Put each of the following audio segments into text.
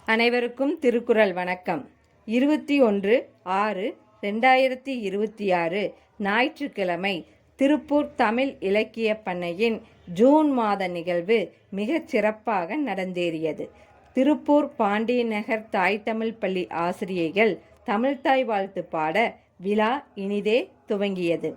அனைவருக்கும் திருக்குறள் வணக்கம். 21/6/2026 ஞாயிற்றுக்கிழமை திருப்பூர் தமிழ் இலக்கிய பண்ணையின் ஜூன் மாத நிகழ்வு மிகச் சிறப்பாக நடந்தேறியது. திருப்பூர் பாண்டியநகர் தாய் தமிழ் பள்ளி ஆசிரியைகள் தமிழ்த்தாய் வாழ்த்து பாட விழா இனிதே துவங்கியது.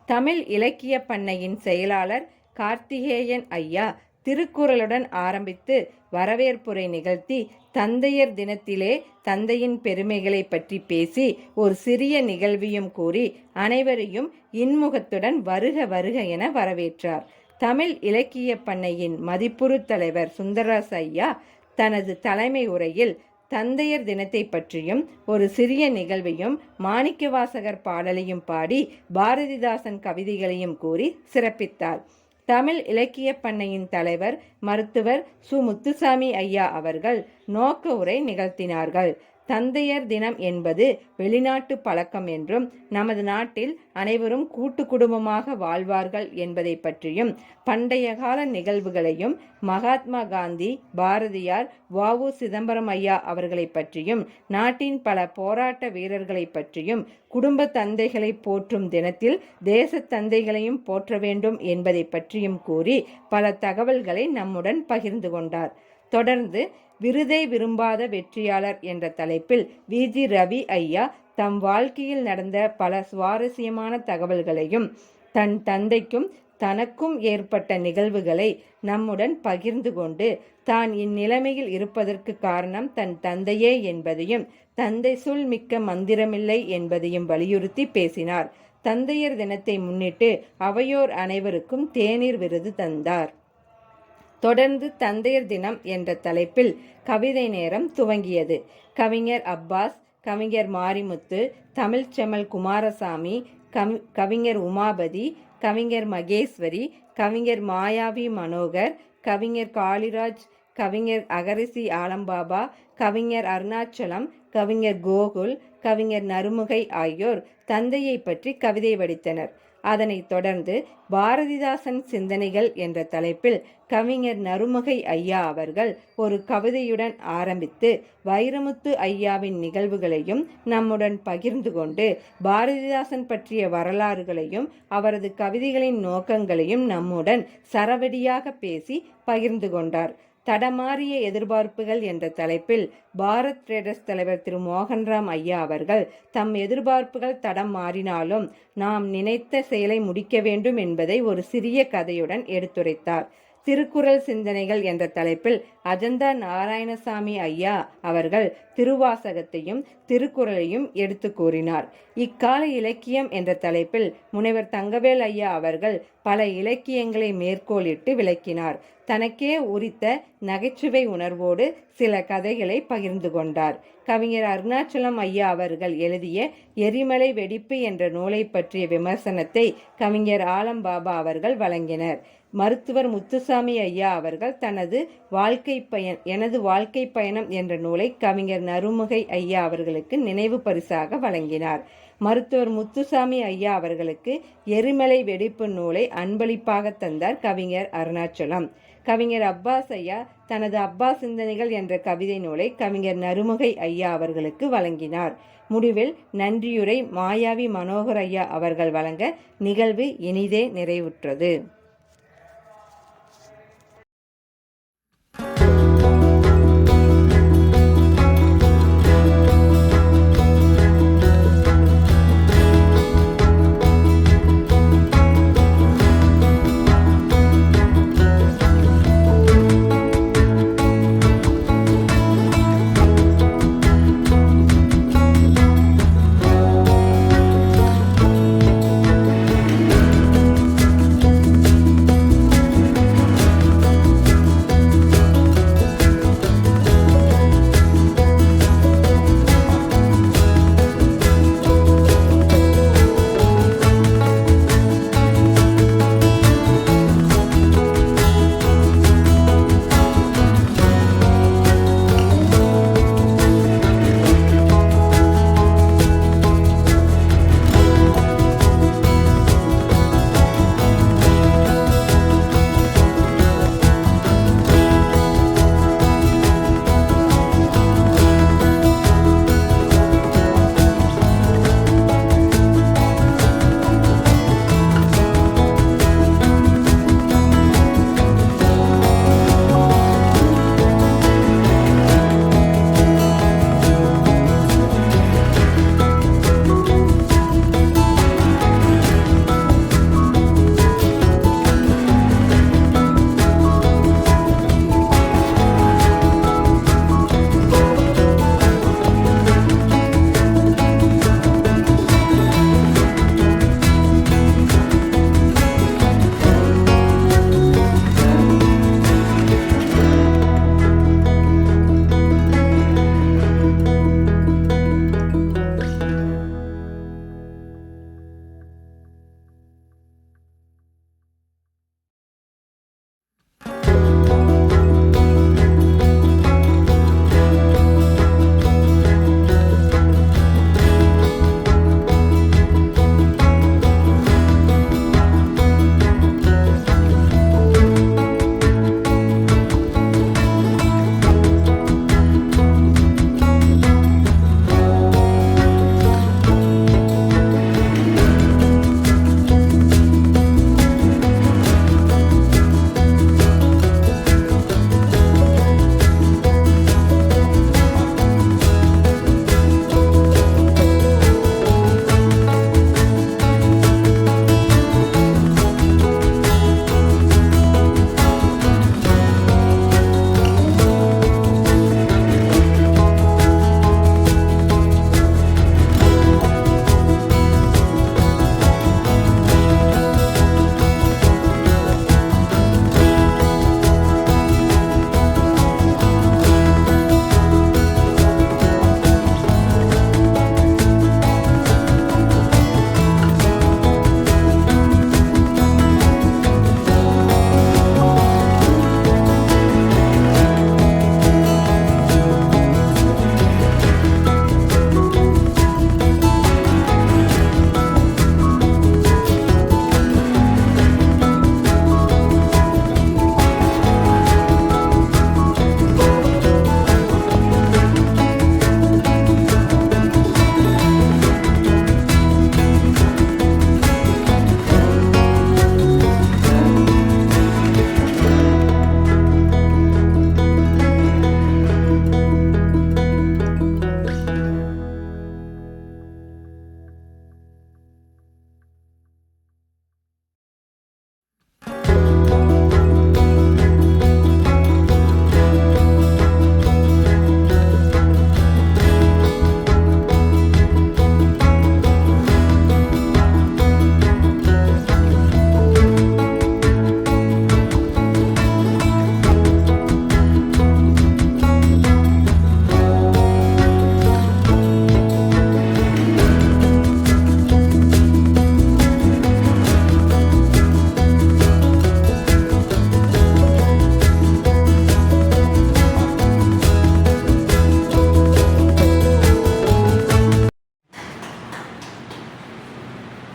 தமிழ் இலக்கிய பண்ணையின் செயலாளர் கார்த்திகேயன் ஐயா திருக்குறளுடன் ஆரம்பித்து வரவேற்புரை நிகழ்த்தி தந்தையர் தினத்திலே தந்தையின் பெருமைகளை பற்றி பேசி ஒரு சிறிய நிகழ்வையும் கூறி அனைவரையும் இன்முகத்துடன் வருக வருக என வரவேற்றார். தமிழ் இலக்கிய பண்ணையின் மதிப்புறு தலைவர் சுந்தரராஜ் ஐயா தனது தலைமை உரையில் தந்தையர் தினத்தை பற்றியும் ஒரு சிறிய நிகழ்வையும் மாணிக்கவாசகர் பாடலையும் பாடி பாரதிதாசன் கவிதைகளையும் கூறி சிறப்பித்தார். தமிழ் இலக்கிய பண்ணையின் தலைவர் மருத்துவர் சு. முத்துசாமி ஐயா அவர்கள் நோக்க உரை நிகழ்த்தினார்கள். தந்தையர் தினம் என்பது வெளிநாட்டு பழக்கம் என்றும் நமது நாட்டில் அனைவரும் கூட்டு குடும்பமாக வாழ்வார்கள் என்பதை பற்றியும் பண்டைய கால நிகழ்வுகளையும் மகாத்மா காந்தி, பாரதியார், வ.உ. சிதம்பரம் ஐயா அவர்களை பற்றியும் நாட்டின் பல போராட்ட வீரர்களை பற்றியும் குடும்ப தந்தைகளை போற்றும் தினத்தில் தேச தந்தைகளையும் போற்ற வேண்டும் என்பதை பற்றியும் கூறி பல தகவல்களை நம்முடன் பகிர்ந்து கொண்டார். தொடர்ந்து விருதை விரும்பாத வெற்றியாளர் என்ற தலைப்பில் வி.ஜி. ரவி ஐயா தம் வாழ்க்கையில் நடந்த பல சுவாரஸ்யமான தகவல்களையும் தன் தந்தைக்கும் தனக்கும் ஏற்பட்ட நிகழ்வுகளை நம்முடன் பகிர்ந்து கொண்டு தான் இந்நிலைமையில் இருப்பதற்கு காரணம் தன் தந்தையே என்பதையும் தந்தை சொல் மிக்க மந்திரமில்லை என்பதையும் வலியுறுத்தி பேசினார். தந்தையர் தினத்தை முன்னிட்டு அவையோர் அனைவருக்கும் தேநீர் விருது தந்தார். தொடர்ந்து தந்தையர் தினம் என்ற தலைப்பில் கவிதை நேரம் துவங்கியது. கவிஞர் அப்பாஸ், கவிஞர் மாரிமுத்து, தமிழ்ச்செம்மல் குமாரசாமி, கவிஞர் உமாபதி, கவிஞர் மகேஸ்வரி, கவிஞர் மாயாவி மனோகர், கவிஞர் காளிராஜ், கவிஞர் அகரிசி ஆலம்பாபா, கவிஞர் அருணாச்சலம், கவிஞர் கோகுல், கவிஞர் நறுமுகை ஆகியோர் தந்தையை பற்றி கவிதை வடித்தனர். அதனைத் தொடர்ந்து பாரதிதாசன் சிந்தனைகள் என்ற தலைப்பில் கவிஞர் நறுமுகை ஐயா அவர்கள் ஒரு கவிதையுடன் ஆரம்பித்து வைரமுத்து ஐயாவின் நிகழ்வுகளையும் நம்முடன் பகிர்ந்து கொண்டு பாரதிதாசன் பற்றிய வரலாறுகளையும் அவரது கவிதைகளின் நோக்கங்களையும் நம்முடன் சரவெடியாக பேசி பகிர்ந்து கொண்டார். தடமாறிய எதிர்பார்ப்புகள் என்ற தலைப்பில் பாரத் ட்ரேடர்ஸ் தலைவர் திரு மோகன்ராம் ஐயா அவர்கள் தம் எதிர்பார்ப்புகள் தடம் மாறினாலும் நாம் நினைத்த செயலை முடிக்க வேண்டும் என்பதை ஒரு சிறிய கதையுடன் எடுத்துரைத்தார். திருக்குறள் சிந்தனைகள் என்ற தலைப்பில் அஜந்தா நாராயணசாமி ஐயா அவர்கள் திருவாசகத்தையும் திருக்குறளையும் எடுத்து கூறினார். இக்கால இலக்கியம் என்ற தலைப்பில் முனைவர் தங்கவேல் ஐயா அவர்கள் பல இலக்கியங்களை மேற்கோளிட்டு விளக்கினார். தனக்கே உரித்த நகைச்சுவை உணர்வோடு சில கதைகளை பகிர்ந்து கொண்டார். கவிஞர் அருணாச்சலம் ஐயா அவர்கள் எழுதிய எரிமலை வெடிப்பு என்ற நூலை பற்றிய விமர்சனத்தை கவிஞர் ஆலம்பாபா அவர்கள் வழங்கினர். மருத்துவர் முத்துசாமி ஐயா அவர்கள் தனது எனது வாழ்க்கை பயணம் என்ற நூலை கவிஞர் நறுமுகை ஐயா அவர்களுக்கு நினைவு பரிசாக வழங்கினார். மருத்துவர் முத்துசாமி ஐயா அவர்களுக்கு எரிமலை வெடிப்பு நூலை அன்பளிப்பாக தந்தார் கவிஞர் அருணாச்சலம். கவிஞர் அப்பாஸ் ஐயா தனது அப்பாஸ் சிந்தனைகள் என்ற கவிதை நூலை கவிஞர் நறுமுகை ஐயா அவர்களுக்கு வழங்கினார். முடிவில் நன்றியுரை மாயாவி மனோகர் ஐயா அவர்கள் வழங்க நிகழ்வு இனிதே நிறைவுற்றது.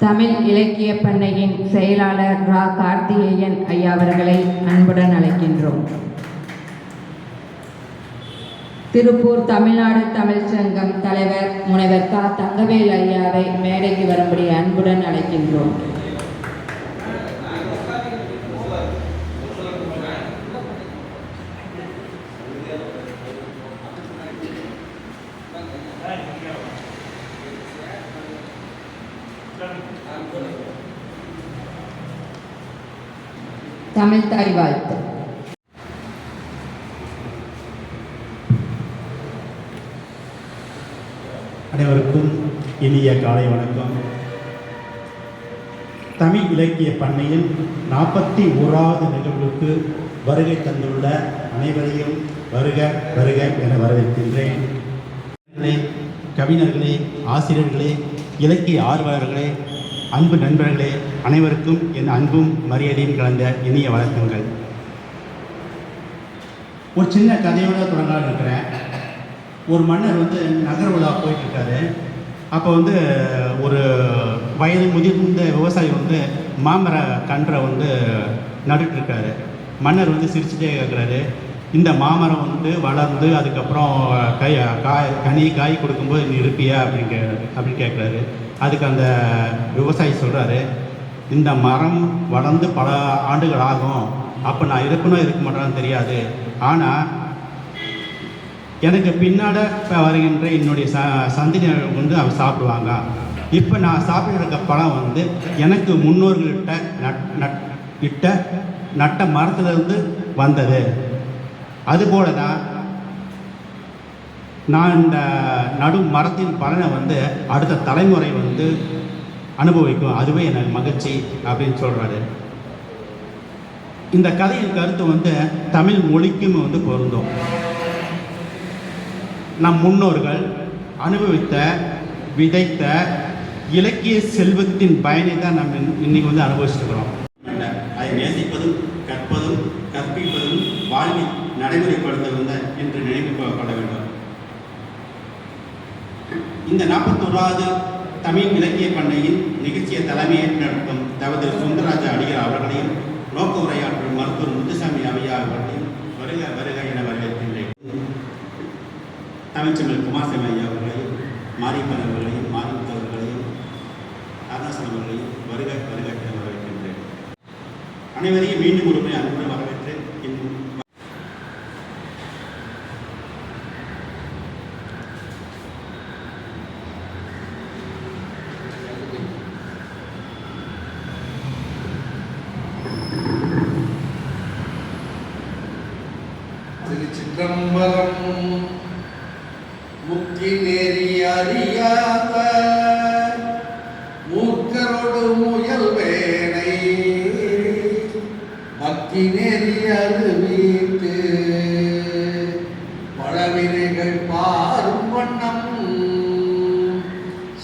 தமிழ் இலக்கிய பண்ணையின் செயலாளர் ரா கார்த்திகேயன் ஐயா அவர்களை அன்புடன் அழைக்கின்றோம். திருப்பூர் தமிழ்நாடு தமிழ் சங்கம் தலைவர் முனைவர் கா தங்கவேல் ஐயாவை மேடைக்கு வரும்படி அன்புடன் அழைக்கின்றோம். தமிழ் தாய் வாழ்த்து. அனைவருக்கும் இனிய காலை வணக்கம். தமிழ் இலக்கிய பண்ணையின் 41வது நிகழ்வுக்கு வருகை தந்துள்ள அனைவரையும் வருக வருக என வரவேற்கின்றேன். கவிஞர்களே, ஆசிரியர்களே, இலக்கிய ஆர்வலர்களே, அன்பு நண்பர்களே, அனைவருக்கும் என் அன்பும் மரியாதையும் கலந்த இனிய வணக்கங்கள். ஒரு சின்ன கதையோடு தொடங்கலான்னு இருக்கிறேன். ஒரு மன்னர் நகர விழா போயிட்டுருக்காரு. அப்போ ஒரு வயது முதிர்ந்த விவசாயி மாமர கன்றை நட்டுட்ருக்காரு. மன்னர் சிரிச்சுட்டே கேட்குறாரு, இந்த மாமரம் வளர்ந்து அதுக்கப்புறம் காய் கொடுக்கும்போது நீ இருப்பியா அப்படின்னு கேட்குறாரு. அதுக்கு அந்த விவசாயி சொல்கிறாரு, இந்த மரம் வளர்ந்து பல ஆண்டுகள் ஆகும், அப்போ நான் இருக்கணும் இருக்க மாட்டேன்னு தெரியாது, ஆனால் எனக்கு பின்னாட வருகின்ற என்னுடைய சந்ததியினர் அவர் சாப்பிடுவாங்க. இப்போ நான் சாப்பிட்ற பழம் எனக்கு முன்னோர்கள்கிட்ட நட்ட மரத்துலேருந்து வந்தது. அதுபோல தான் நான் இந்த மரத்தின் பலனை அடுத்த தலைமுறை அனுபவிக்கும், அதுவே எனக்கு மகிழ்ச்சி அப்படின்னு சொல்கிறாரு. இந்த கதையின் கருத்து தமிழ் மொழிக்கும் பொருந்தும். நம் முன்னோர்கள் அனுபவித்த விதைத்த இலக்கிய செல்வத்தின் பயனை தான் நம்ம இன்னைக்கு அனுபவிச்சுருக்கிறோம். அதை நேசிப்பதும் கற்பதும் கற்பிப்பதும் வாழ்வில் நடைமுறைப்படுத்துவதும் என்று நினைவு கொள்ள வேண்டும். இந்த 41வது தமிழ் இலக்கிய பண்ணையின் நிகழ்ச்சியை தலைமையேற்று நடத்தும் தவறு சுந்தரராஜா அடிகர் அவர்களையும், நோக்க உரையாற்றும் மருத்துவர் முத்துசாமி ஐயா அவர்களையும் வருக வருக என வரவேற்கின்றேன். தமிழ்ச்செம்மல் குமாரசாமி ஐயா அவர்களையும், மாரியப்பன் அவர்களையும், மாரிமுத்து அவர்களையும், அருணாசன் அவர்களையும் வருக வருக என வரவேற்கின்றேன். அனைவரையும் மீண்டும் ஒரு முறை அன்புடன் வரவேற்று திருச்சிற்றம்பலம். முக்தி நெறி அறியாத மூர்க்கரோடு முயல்வேனை பக்தி நெறி அறிவித்து பழவினைகள் பாரும் வண்ணம்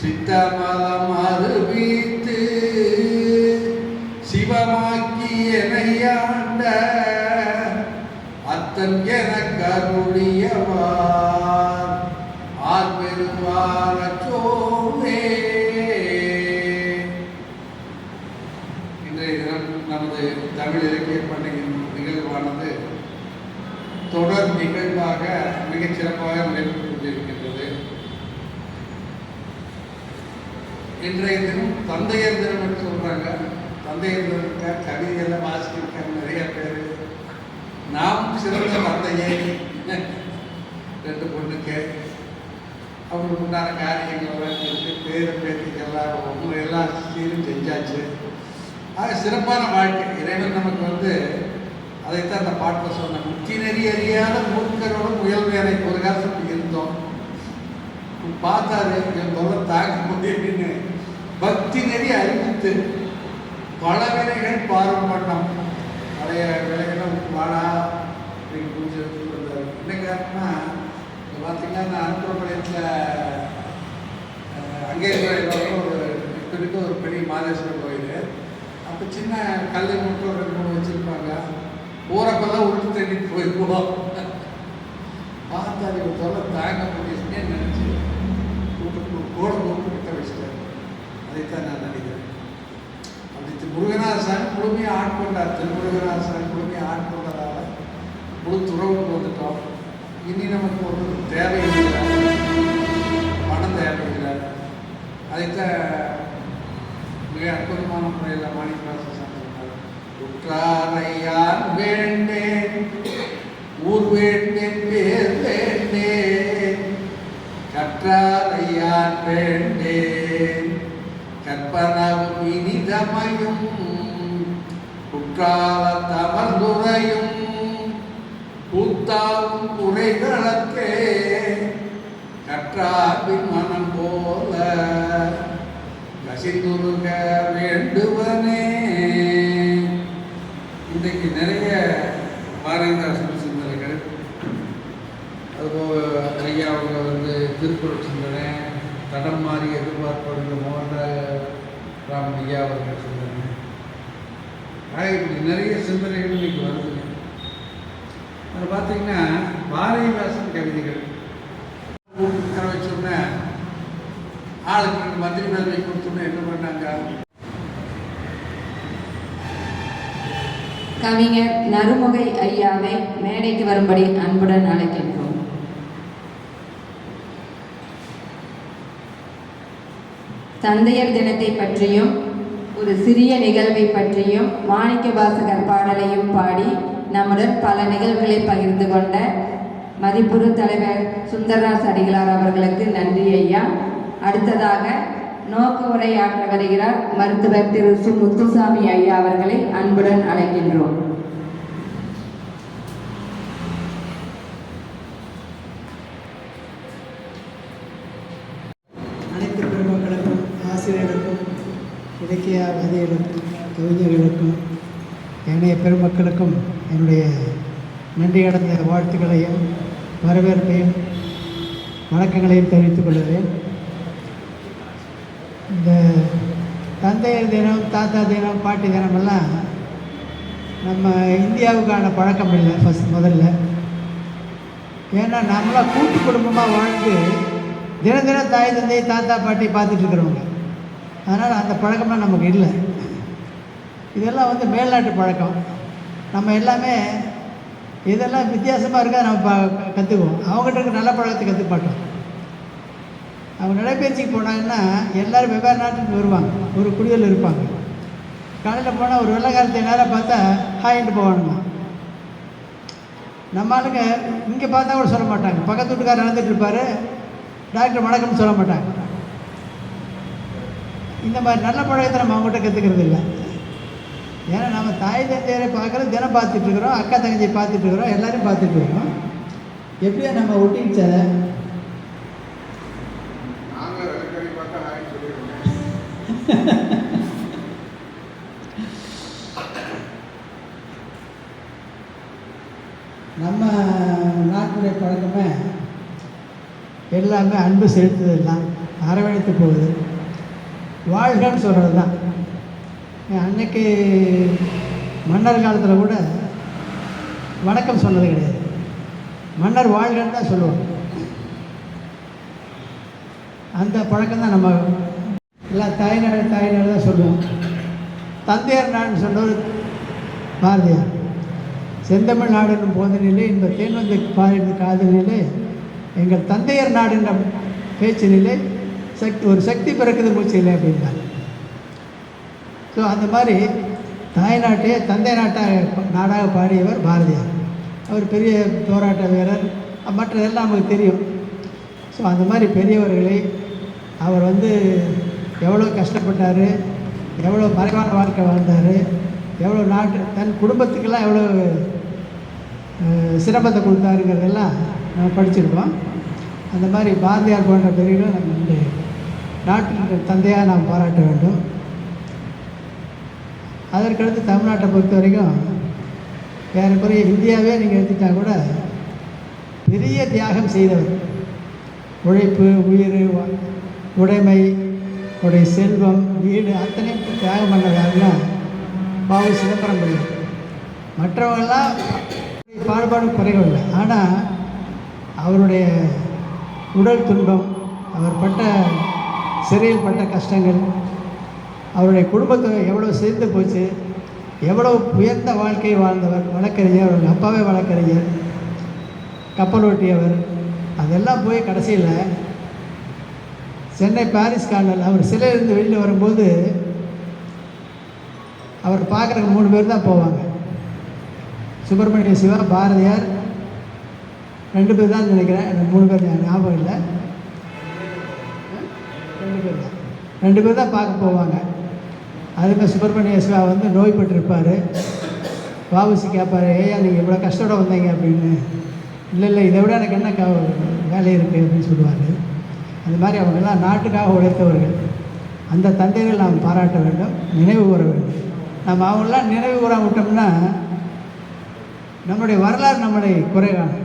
சித்தமலம் அறிவித்து சிவமாக்கி எனையாண்ட அத்தன் என கருளியவார் ஆர்பெருவார சோவே. இன்றைய தினம் நமது தமிழ் இலக்கிய பண்டிகையின் நிகழ்வானது தொடர் நிகழ்வாக மிகச் சிறப்பாக நடைபெற்றுக் கொண்டிருக்கின்றது. இன்றைய தினம் தந்தையர் தினம் என்று சொல்றாங்க. தந்தையர் தினத்துக்காக கவிதையெல்லாம் வாசிச்சிருக்காங்க நிறைய பேர். நாம் சிறந்த தந்தையை 2 பொண்ணுக்கு அவங்களுக்கு உண்டான காரியங்கள் பேரு பேத்திக்கெல்லாம் ஒன்று எல்லாம் சீரும் செஞ்சாச்சு. ஆக சிறப்பான வாழ்க்கை இறைவன் நமக்கு அதைத்தான் அந்த பாட்டில் சொன்ன முக்தி நெறி அறியாத மூர்க்கரோட முயல்வேனை ஒரு காலத்தில் இருந்தோம். பார்த்தாரு என் தொல்லை தாக்க முடியும்னு பக்தி நெறி அறிவித்து பழவினைகள் பாரும் பண்ணோம். பழைய விலைகளும் வாடா அப்படின்னு புரிஞ்சு வந்தார். என்ன காரணம்னா பார்த்தீங்கன்னா நான் அனுப்புறப்படையத்தில் அங்கே ஒரு பெரிய மாதேஸ்வரர் கோயில். அப்போ சின்ன கல் மட்டும் 2-3 வச்சுருப்பாங்க. போகிறப்பெல்லாம் உருட்டு தண்ணிட்டு போயிருப்போம். பார்த்தாரு ஒரு தொலை தாங்க முடியுதுன்னே நினச்சி கோடை போட்டு கிட்ட வச்சுட்டாரு. அதைத்தான் நான் நினைக்கிறேன். இது முருகனாசாமி முழுமையாக ஆட்கொண்டார். திருமுருகனாசாமி முழுமையாக ஆட்கொண்டதால் முழு துறவுக்கு வந்துட்டோம். இனி நமக்கு ஒரு தேவையில்லை, பணம் தேவையில்லை. அதைத்தான் மிக அற்புதமான முறையில் மாணிக்கவாசகர் சொன்னார். உற்றாரையான் வேண்டேன், ஊர் வேண்டேன், பேர் வேண்டேன், கற்றாரையான் வேண்டேன், கற்பனவும் இனிதமையும், குற்றால தமர்ந்துரையும், கூத்தாவும் குறைகளற்கே, கற்றார்பின் மனம் போல கசிந்துருக வேண்டுவனே. இன்றைக்கு நிறைய பாரதிதாசன் சிந்தனைகள், அதுபோல் ஐயா அவங்க திருக்குறள் சிந்தனை, தடம் மாறி எதிர்பார்ப்பவர்கள் மோகன்ராம் ஐயா அவர்கள் சிந்தனை, இப்படி நிறைய சிந்தனைகள் இன்னைக்கு வருதுங்க. அது பார்த்தீங்கன்னா பாரதிதாசன் கவிதைகள் உட்கார வச்சோன்னா ஆளுக்கு மந்திரி பதவி கொடுத்தோன்னா என்ன பண்ணாங்க? கவிஞர் நறுமுகை ஐயாவை மேடைக்கு வரும்படி அன்புடன் அழைக்கின்றோம். தந்தையர் தினத்தை பற்றியும் ஒரு சிறிய நிகழ்வை பற்றியும் மாணிக்கவாசகர் பாடலையும் பாடி நம்முடன் பல நிகழ்வுகளை பகிர்ந்து கொண்ட மதிப்புறு தலைவர் சுந்தரராஜ் அடிகளார் அவர்களுக்கு நன்றி ஐயா. அடுத்ததாக நோக்க உரையாற்ற வருகிறார் மருத்துவர் திரு சு முத்துசாமி ஐயா அவர்களை அன்புடன் அழைக்கின்றோம். அனைத்து பெருமக்களுக்கும், ஆசிரியர்களுக்கும், இலக்கியவாதிகளுக்கும், கவிஞர்களுக்கும், ஏனைய பெருமக்களுக்கும் என்னுடைய நன்றி கடந்த வாழ்த்துக்களையும் வரவேற்பையும் வணக்கங்களையும் தெரிவித்துக் கொள்கிறேன். இந்த தந்தையர் தினம், தாத்தா தினம், பாட்டி தினமெல்லாம் நம்ம இந்தியாவுக்கான பழக்கம் இல்லை முதல்ல. ஏன்னா நம்மளாம் கூட்டு குடும்பமாக வாழ்ந்து தினம் தினம் தாய் தந்தை தாத்தா பாட்டி பார்த்துட்டு இருக்கிறவங்க. அதனால் அந்த பழக்கம்லாம் நமக்கு இல்லை. இதெல்லாம் மேல்நாட்டு பழக்கம். நம்ம எல்லாமே இதெல்லாம் வித்தியாசமாக இருக்கா நம்ம கற்றுக்குவோம். அவங்ககிட்ட இருக்க நல்ல பழக்கத்தை கற்றுக்க மாட்டோம். அவங்க நடைபயிற்சிக்கு போனாங்கன்னா எல்லோரும் வெவ்வேறு நாட்டுக்கு வருவாங்க, ஒரு குடியில் இருப்பாங்க. காலையில் போனால் ஒரு வெள்ளைக்காரத்தை நேரம் பார்த்தா ஹாயின்ட்டு போவானுங்க. நம்ம ஆளுங்க இங்கே பார்த்தா கூட சொல்ல மாட்டாங்க. பக்கத்து வீட்டுக்காரர் நடந்துட்டு இருப்பார், டாக்டர் வணக்கம்னு சொல்ல மாட்டாங்க. இந்த மாதிரி நல்ல பழக்கத்தை நம்ம அவங்ககிட்ட கற்றுக்கிறது இல்லை. ஏன்னா நம்ம தாய் தந்தையரை பார்க்குறது தினம் பார்த்துட்ருக்குறோம், அக்கா தங்கச்சியை பார்த்துட்ருக்குறோம், எல்லோரும் பார்த்துட்ருக்குறோம். எப்படியோ நம்ம ஒட்டிக்கிச்ச நம்ம நாட்டுடைய பழக்கமே எல்லாமே அன்பு செலுத்துதல் தான், அரவணைத்து போகுது, வாழ்கன்னு சொல்கிறது தான். அன்னைக்கு மன்னர் காலத்தில் கூட வணக்கம் சொன்னது கிடையாது, மன்னர் வாழ்கன்னு தான் சொல்லுவாங்க. அந்த பழக்கம் தான் நம்ம எல்லாம் தாய்நாடு தான் சொல்லுவோம். தந்தையர் நாடுன்னு சொன்னவர் பாரதியார். செந்தமிழ் நாடுன்னு போதினிலே இந்த தேன் வந்து பாடின காதலிலே எங்கள் தந்தையர் நாடுன்ற பேச்சினிலே ஒரு சக்தி பிறக்குது மூச்சில்லை அப்படின்னார். ஸோ அந்த மாதிரி தாய்நாட்டையே தந்தை நாடாக பாடியவர் பாரதியார். அவர் பெரிய போராட்ட வீரர், மற்றதெல்லாம் நமக்கு தெரியும். ஸோ அந்த மாதிரி பெரியவர்களை அவர் எவ்வளோ கஷ்டப்பட்டார், எவ்வளோ மறைவான வாழ்க்கை வாழ்ந்தார், எவ்வளோ தன் குடும்பத்துக்கெல்லாம் எவ்வளோ சிரமத்தை கொடுத்தாருங்கிறதெல்லாம் நம்ம படிச்சிருக்கோம். அந்த மாதிரி பாரதியார் போன்ற பெரியவர்களும் நம்ம நாட்டின் தந்தையாக நாம் பாராட்ட வேண்டும். அதற்கடுத்து தமிழ்நாட்டை பொறுத்த வரைக்கும் ஏறக்குறைய இந்தியாவே நீங்கள் எடுத்துக்கிட்டால் கூட பெரிய தியாகம் செய்தவர். உழைப்பு, உயிர், உடைமை, உடைய செல்வம், வீடு அத்தனையும் தியாகம் பண்ணதாருன்னா பாவு சிதம்பரம் பிள்ளை. மற்றவங்கெல்லாம் பாடுபாடு குறைவில்லை. ஆனால் அவருடைய உடல் துன்பம், அவர் பட்ட சிறையில் பட்ட கஷ்டங்கள், அவருடைய குடும்பத்தை எவ்வளோ சேர்ந்து போச்சு, எவ்வளோ உயர்ந்த வாழ்க்கையை வாழ்ந்தவர். வழக்கறிஞர், அவருடைய அப்பாவே வழக்கறிஞர், கப்பல் ஓட்டியவர். அதெல்லாம் போய் கடைசியில் சென்னை பாரிஸ் கார்னரில் அவர் சிலையிலிருந்து வெளியில் வரும்போது அவர் பார்க்குறக்கு 3 பேர் தான் போவாங்க. சுப்பிரமணிய சிவா, பாரதியார், 2 பேர் தான் நினைக்கிறேன், எனக்கு 3 பேர் ஞாபகம் இல்லை. 2 பேர் தான் பார்க்க போவாங்க. அதுக்கு சுப்பிரமணிய சிவா வந்து நோய்பட்டிருப்பார். வாவுசி கேட்பார், ஏயா நீங்கள் இவ்வளோ கஷ்டப்பட வந்தீங்க அப்படின்னு. இல்லை இதை விட எனக்கு என்ன வேலை இருக்குது அப்படின்னு சொல்லுவார். அது மாதிரி அவங்கெல்லாம் நாட்டுக்காக உழைத்தவர்கள். அந்த தந்தைகள் நாம் பாராட்ட வேண்டும், நினைவு கூற வேண்டும். நம்ம அவங்களெலாம் நினைவு கூற விட்டோம்னா நம்முடைய வரலாறு நம்மளை குறை காணும்.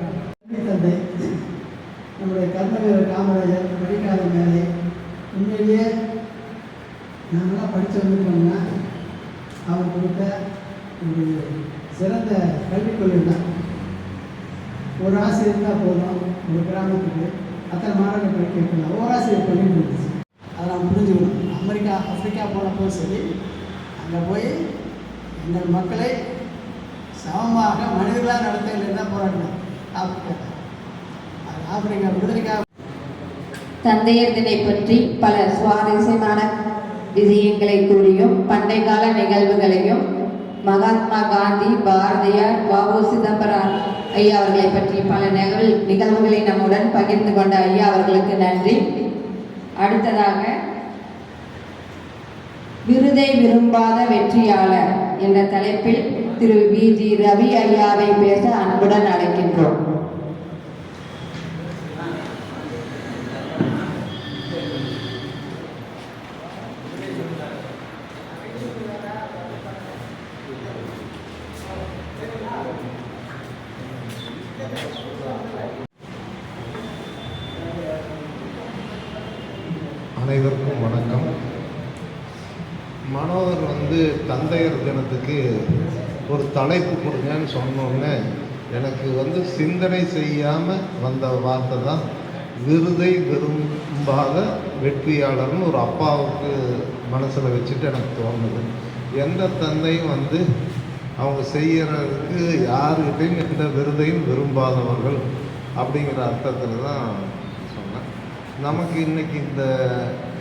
தந்தை நம்முடைய கர்மவீரர் காமராஜர் படிக்காத மேலே உண்மையிலேயே நாங்களாம் படித்து வந்துட்டோம்னா அவர் கொடுத்த ஒரு சிறந்த கல்விக் கொள்கை தான். ஒரு ஆசிரியர் தான் போதும், ஒரு கிராமத்துக்கு அத்தனை மாணவர்கள் படிக்க வைக்கலாம். ஒரு ஆசிரியர் பள்ளி இருந்துச்சு. அதை நாம் புரிஞ்சுக்கணும். அமெரிக்கா, ஆப்பிரிக்கா போனப்போ சரி, அங்கே போய் எங்கள் மக்களை சமமாக மனிதர்களாக நடத்த தான் போராடினார் ஆப்பிரிக்கா விடுதலைக்காக. தந்தையர் தினை பற்றி பல சுவாரஸ்யமான விஷயங்களை கூறியும் பண்டை கால நிகழ்வுகளையும் மகாத்மா காந்தி, பாரதியார், வ.உ. சிதம்பரம் ஐயா அவர்களை பற்றி பல நிகழ்வுகளை நம்முடன் பகிர்ந்து கொண்ட ஐயா அவர்களுக்கு நன்றி. அடுத்ததாக விருதை விரும்பாத வெற்றியாளர் என்ற தலைப்பில் திரு வி.ஜி. ரவி ஐயாவை பேச அன்புடன் அழைக்கின்றோம். அனைவருக்கும் வணக்கம். மனோகர் வந்து தந்தையர் தினத்துக்கு ஒரு தலைப்பு கொடுங்கன்னு சொன்னோன்னே எனக்கு வந்து சிந்தனை செய்யாமல் வந்த வார்த்தை தான் விருதை விரும்பாத வெற்றியாளர்னு ஒரு அப்பாவுக்கு மனசில் வச்சுட்டு எனக்கு தோணுது. எந்த தந்தையும் வந்து அவங்க செய்கிறதுக்கு யாருக்கிட்டையும் எந்த விருதையும் விரும்பாதவர்கள் அப்படிங்கிற அர்த்தத்தில் தான் சொன்னேன். நமக்கு இன்றைக்கி இந்த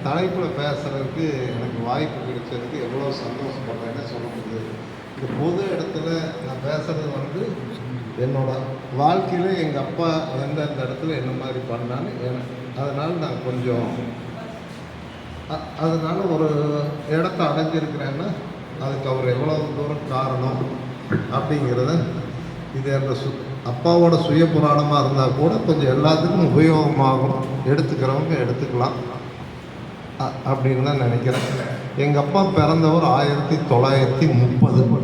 தலைப்பில் பேசுகிறதுக்கு எனக்கு வாய்ப்பு கிடைச்சதுக்கு எவ்வளோ சந்தோஷப்படுறேன்னு சொல்ல முடியாது. இந்த பொது இடத்துல நான் பேசுகிறது வந்து என்னோடய வாழ்க்கையில் எங்கள் அப்பா எந்தெந்த இடத்துல என்ன மாதிரி பண்ணான்னு அதனால் நான் கொஞ்சம் அதனால் ஒரு இடத்த அடைஞ்சிருக்கிறேன்னா அதுக்கு அவர் எவ்வளோ தூரம் காரணம் அப்படிங்கிறத இது எங்கள் அப்பாவோட சுய புராணமாக இருந்தால் கூட கொஞ்சம் எல்லாத்துக்கும் உபயோகமாகும், எடுத்துக்கிறவங்க எடுத்துக்கலாம் அப்படின்னு தான் நினைக்கிறேன். எங்கள் அப்பா பிறந்தவர் 1930.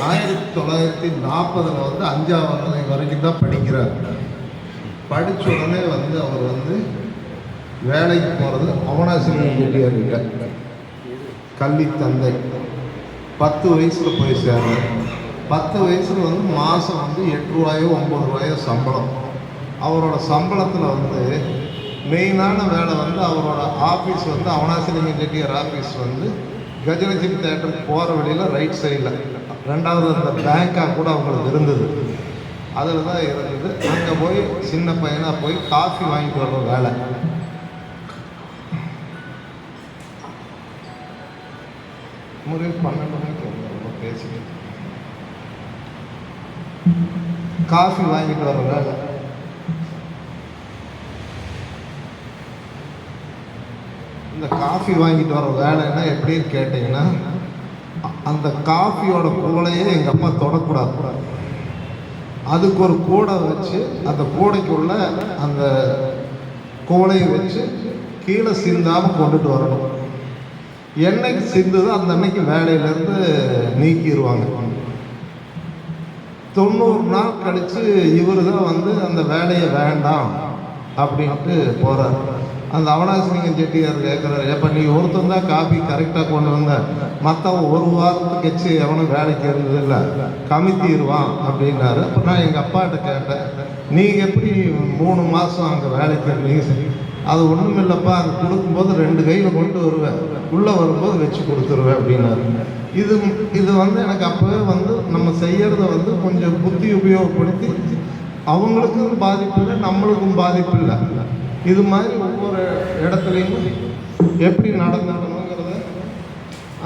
1940 வந்து 5ஆவது வரைக்கும் தான் படிக்கிறார். படித்த உடனே வந்து அவர் வந்து வேலைக்கு போகிறது அவனாசிரியர் செட்டியார்கிட்ட கல்வி தந்தை. 10 வயசில் போய் சேர்றார். 10 வயசில் வந்து மாதம் வந்து 8 ரூபாயோ 9 ரூபாயோ சம்பளம். அவரோட சம்பளத்தில் வந்து மெயினான வேலை வந்து அவரோட ஆஃபீஸ் வந்து அவனாசிலிங்கம் செட்டியார் ஆஃபீஸ் வந்து கஜலட்சுமி தேட்டருக்கு போகிற வழியில் ரைட் சைடில் 2வது அந்த பேங்காக கூட அவங்களுக்கு இருந்தது. அதில் தான் இருந்தது. அங்கே போய் சின்ன பையனாக போய் காஃபி வாங்கிட்டு வர்ற வேலை. முறை 12 மணிக்கு ரொம்ப பேசிக்கிட்டு காஃபி வாங்கிட்டு வர வேலை. இந்த காஃபி வாங்கிட்டு வர வேலைன்னா எப்படின்னு கேட்டிங்கன்னா, அந்த காஃபியோட கூடையே எங்கள் அப்பா தொடக்கூடாது. அதுக்கு ஒரு கூடை வச்சு அந்த கூடைக்குள்ள அந்த கூடையை வச்சு கீழே சிந்தாமல் கொண்டுட்டு வரணும். என்னைக்கு சிந்துதோ அந்த அன்னைக்கு வேலையிலேருந்து நீக்கிடுவாங்க. 90 நாள் கழித்து இவர் தான் வந்து அந்த வேலையை வேண்டாம் அப்படின்ட்டு போகிறார். அந்த அவனாசிலிங்கம் செட்டியார் கேட்குறாரு, எப்போ நீ ஒருத்தன் தான் காப்பி கரெக்டாக கொண்டு வந்த, மற்றவன் ஒரு வாரத்துக்கு கட்சி எவனும் வேலைக்கு இருந்ததில்லை, கமித்திடுவான் அப்படின்னாரு. அப்போ நான் எங்கள் அப்பாட்ட கேட்டேன், நீங்கள் எப்படி 3 மாதம் அங்கே வேலைக்கு இருந்தீங்க? அது ஒன்றும் இல்லைப்பா, அது கொடுக்கும்போது 2 கையில் கொண்டு வருவேன், உள்ளே வரும்போது வச்சு கொடுத்துருவேன் அப்படின்னாரு. இது வந்து எனக்கு அப்போவே வந்து நம்ம செய்கிறத வந்து கொஞ்சம் புத்தி உபயோகப்படுத்தி அவங்களுக்கும் பாதிப்பு இல்லை, நம்மளுக்கும் பாதிப்பு இல்லை. இது மாதிரி ஒவ்வொரு இடத்துலையும் எப்படி நடந்துக்கணுங்கிறத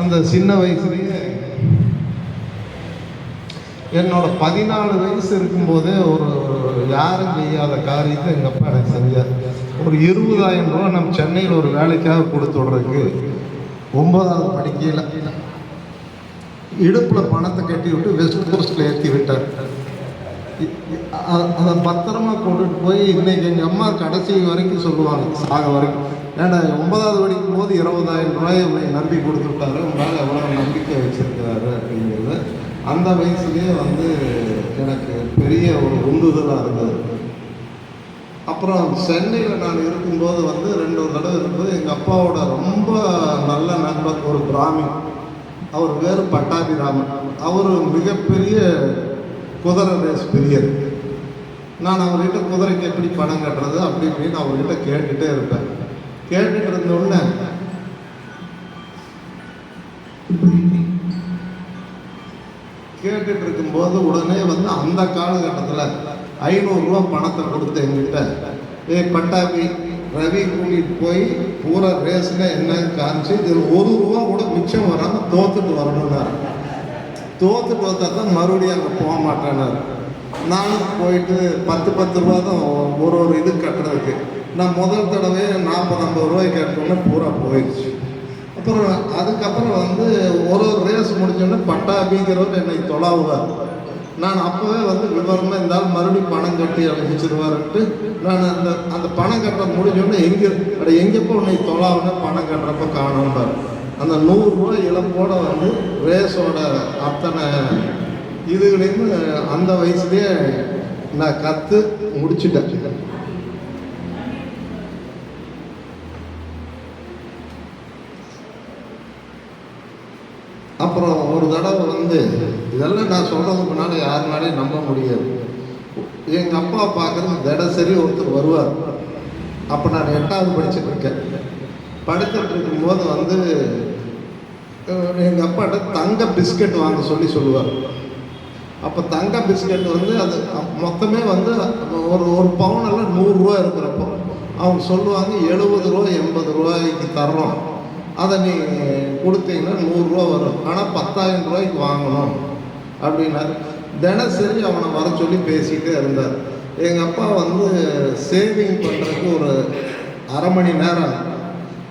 அந்த சின்ன வயசுலேயே என்னோட 14 வயசு இருக்கும்போதே ஒரு யாரும் செய்யாத காரியத்தை எங்கள் அப்பா எனக்கு செஞ்சார். ஒரு 20,000 ரூபா நம்ம சென்னையில் ஒரு வேலைக்காக கொடுத்து விட்றதுக்கு 9வது படிக்கையில் இடுப்பில் பணத்தை கட்டி விட்டு வெஸ்ட் கோஸ்ட்டில் ஏற்றி விட்டார். அதை பத்திரமா கொண்டுட்டு போய் இன்னைக்கு எங்கள் அம்மா கடைசி வரைக்கும் சொல்லுவாங்க, சாக வரைக்கும், ஏன்னா 9வது படிக்கும் போது 20,000 ரூபாயை நம்பி கொடுத்துட்டாரு, உங்களால் எவ்வளோ நம்பிக்கை வச்சுருக்கிறாரு அப்படிங்கிறது அந்த வயசுலேயே வந்து எனக்கு பெரிய ஒரு உந்துதலாக இருந்தது. அப்புறம் சென்னையில் நான் இருக்கும்போது வந்து 2 தடவை இருக்கும்போது எங்கள் அப்பாவோட ரொம்ப நல்ல நண்பர் ஒரு பிராமின், அவர் வேறு பட்டாபிராமன், அவர் மிகப்பெரிய குதிரை ரேஸ் பிரியர். நான் அவர்கிட்ட குதிரைக்கு எப்படி பணம் கட்டுறது அப்படி இப்படின்னு அவர்கிட்ட கேட்டுகிட்டே இருப்பேன். கேட்டுட்டு இருந்தோடனே கேட்டுட்டு இருக்கும்போது உடனே வந்து அந்த காலகட்டத்தில் 500 ரூபா பணத்தை கொடுத்து எங்கிட்ட, பட்டாபி ரவி கூட்டிகிட்டு போய் பூரா ரேஸுங்க என்னன்னு காமிச்சு இதில் 1 ரூபா கூட மிச்சம் வராமல் தோத்துட்டு வரணும்னாரு. தோத்துட்டு வந்தா தான் மறுபடியும் அங்கே போக மாட்டேன்னாரு. நானும் போயிட்டு 10 ரூபா தான் ஒரு இது கட்டுறதுக்கு. நான் முதல் தடவை 40-50 ரூபாய் கட்டணும்னா பூரா போயிடுச்சு. அப்புறம் அதுக்கப்புறம் வந்து ஒரு ரேஸ் முடிஞ்சோடனே பட்டாபிங்கிறவர் என்னை தொலாவுவார். நான் அப்போவே வந்து விவரமாக இருந்தாலும் மறுபடியும் பணம் கட்டி அனுப்பிச்சிருவாருன்ட்டு நான் அந்த பணம் கட்ட முடிஞ்சோடனே எங்கேப்போ உன்னை தொலாவுன்னா பணம் கட்டுறப்ப காணும்பார். அந்த 100 ரூபாய் இழப்போட வந்து ரேஸோட அத்தனை இதுகளையும் அந்த வயசுலேயே நான் கற்று முடிச்சுட்டேன். அப்புறம் ஒரு தடவை வந்து இதெல்லாம் நான் சொல்கிறதுக்கு முன்னாடி யாருனாலையும் நம்ப முடியாது. எங்கள் அப்பா பார்க்குறது தினசரி ஒருத்தர் வருவார். அப்போ நான் 8வது படிச்சுட்டு இருக்கேன். படித்துட்டு இருக்கும்போது வந்து எங்கள் அப்பாட்ட தங்க பிஸ்கட் வாங்க சொல்லுவார். அப்போ தங்க பிஸ்கட் வந்து அது மொத்தமே வந்து ஒரு பவுனெல்லாம் 100 ரூபா இருக்கிறப்போ அவங்க சொல்லுவாங்க 70 ரூபா 80 ரூபாய்க்கு தர்றோம், அதை நீ கொடுத்தீங்கன்னா 100 ரூபா வரும், ஆனால் 10,000 ரூபாய்க்கு வாங்கணும் அப்படின்னாரு. தினசரி அவனை வர சொல்லி பேசிகிட்டே இருந்தார். எங்கள் அப்பா வந்து சேவிங் பண்ணுறதுக்கு ஒரு அரை மணி நேரம்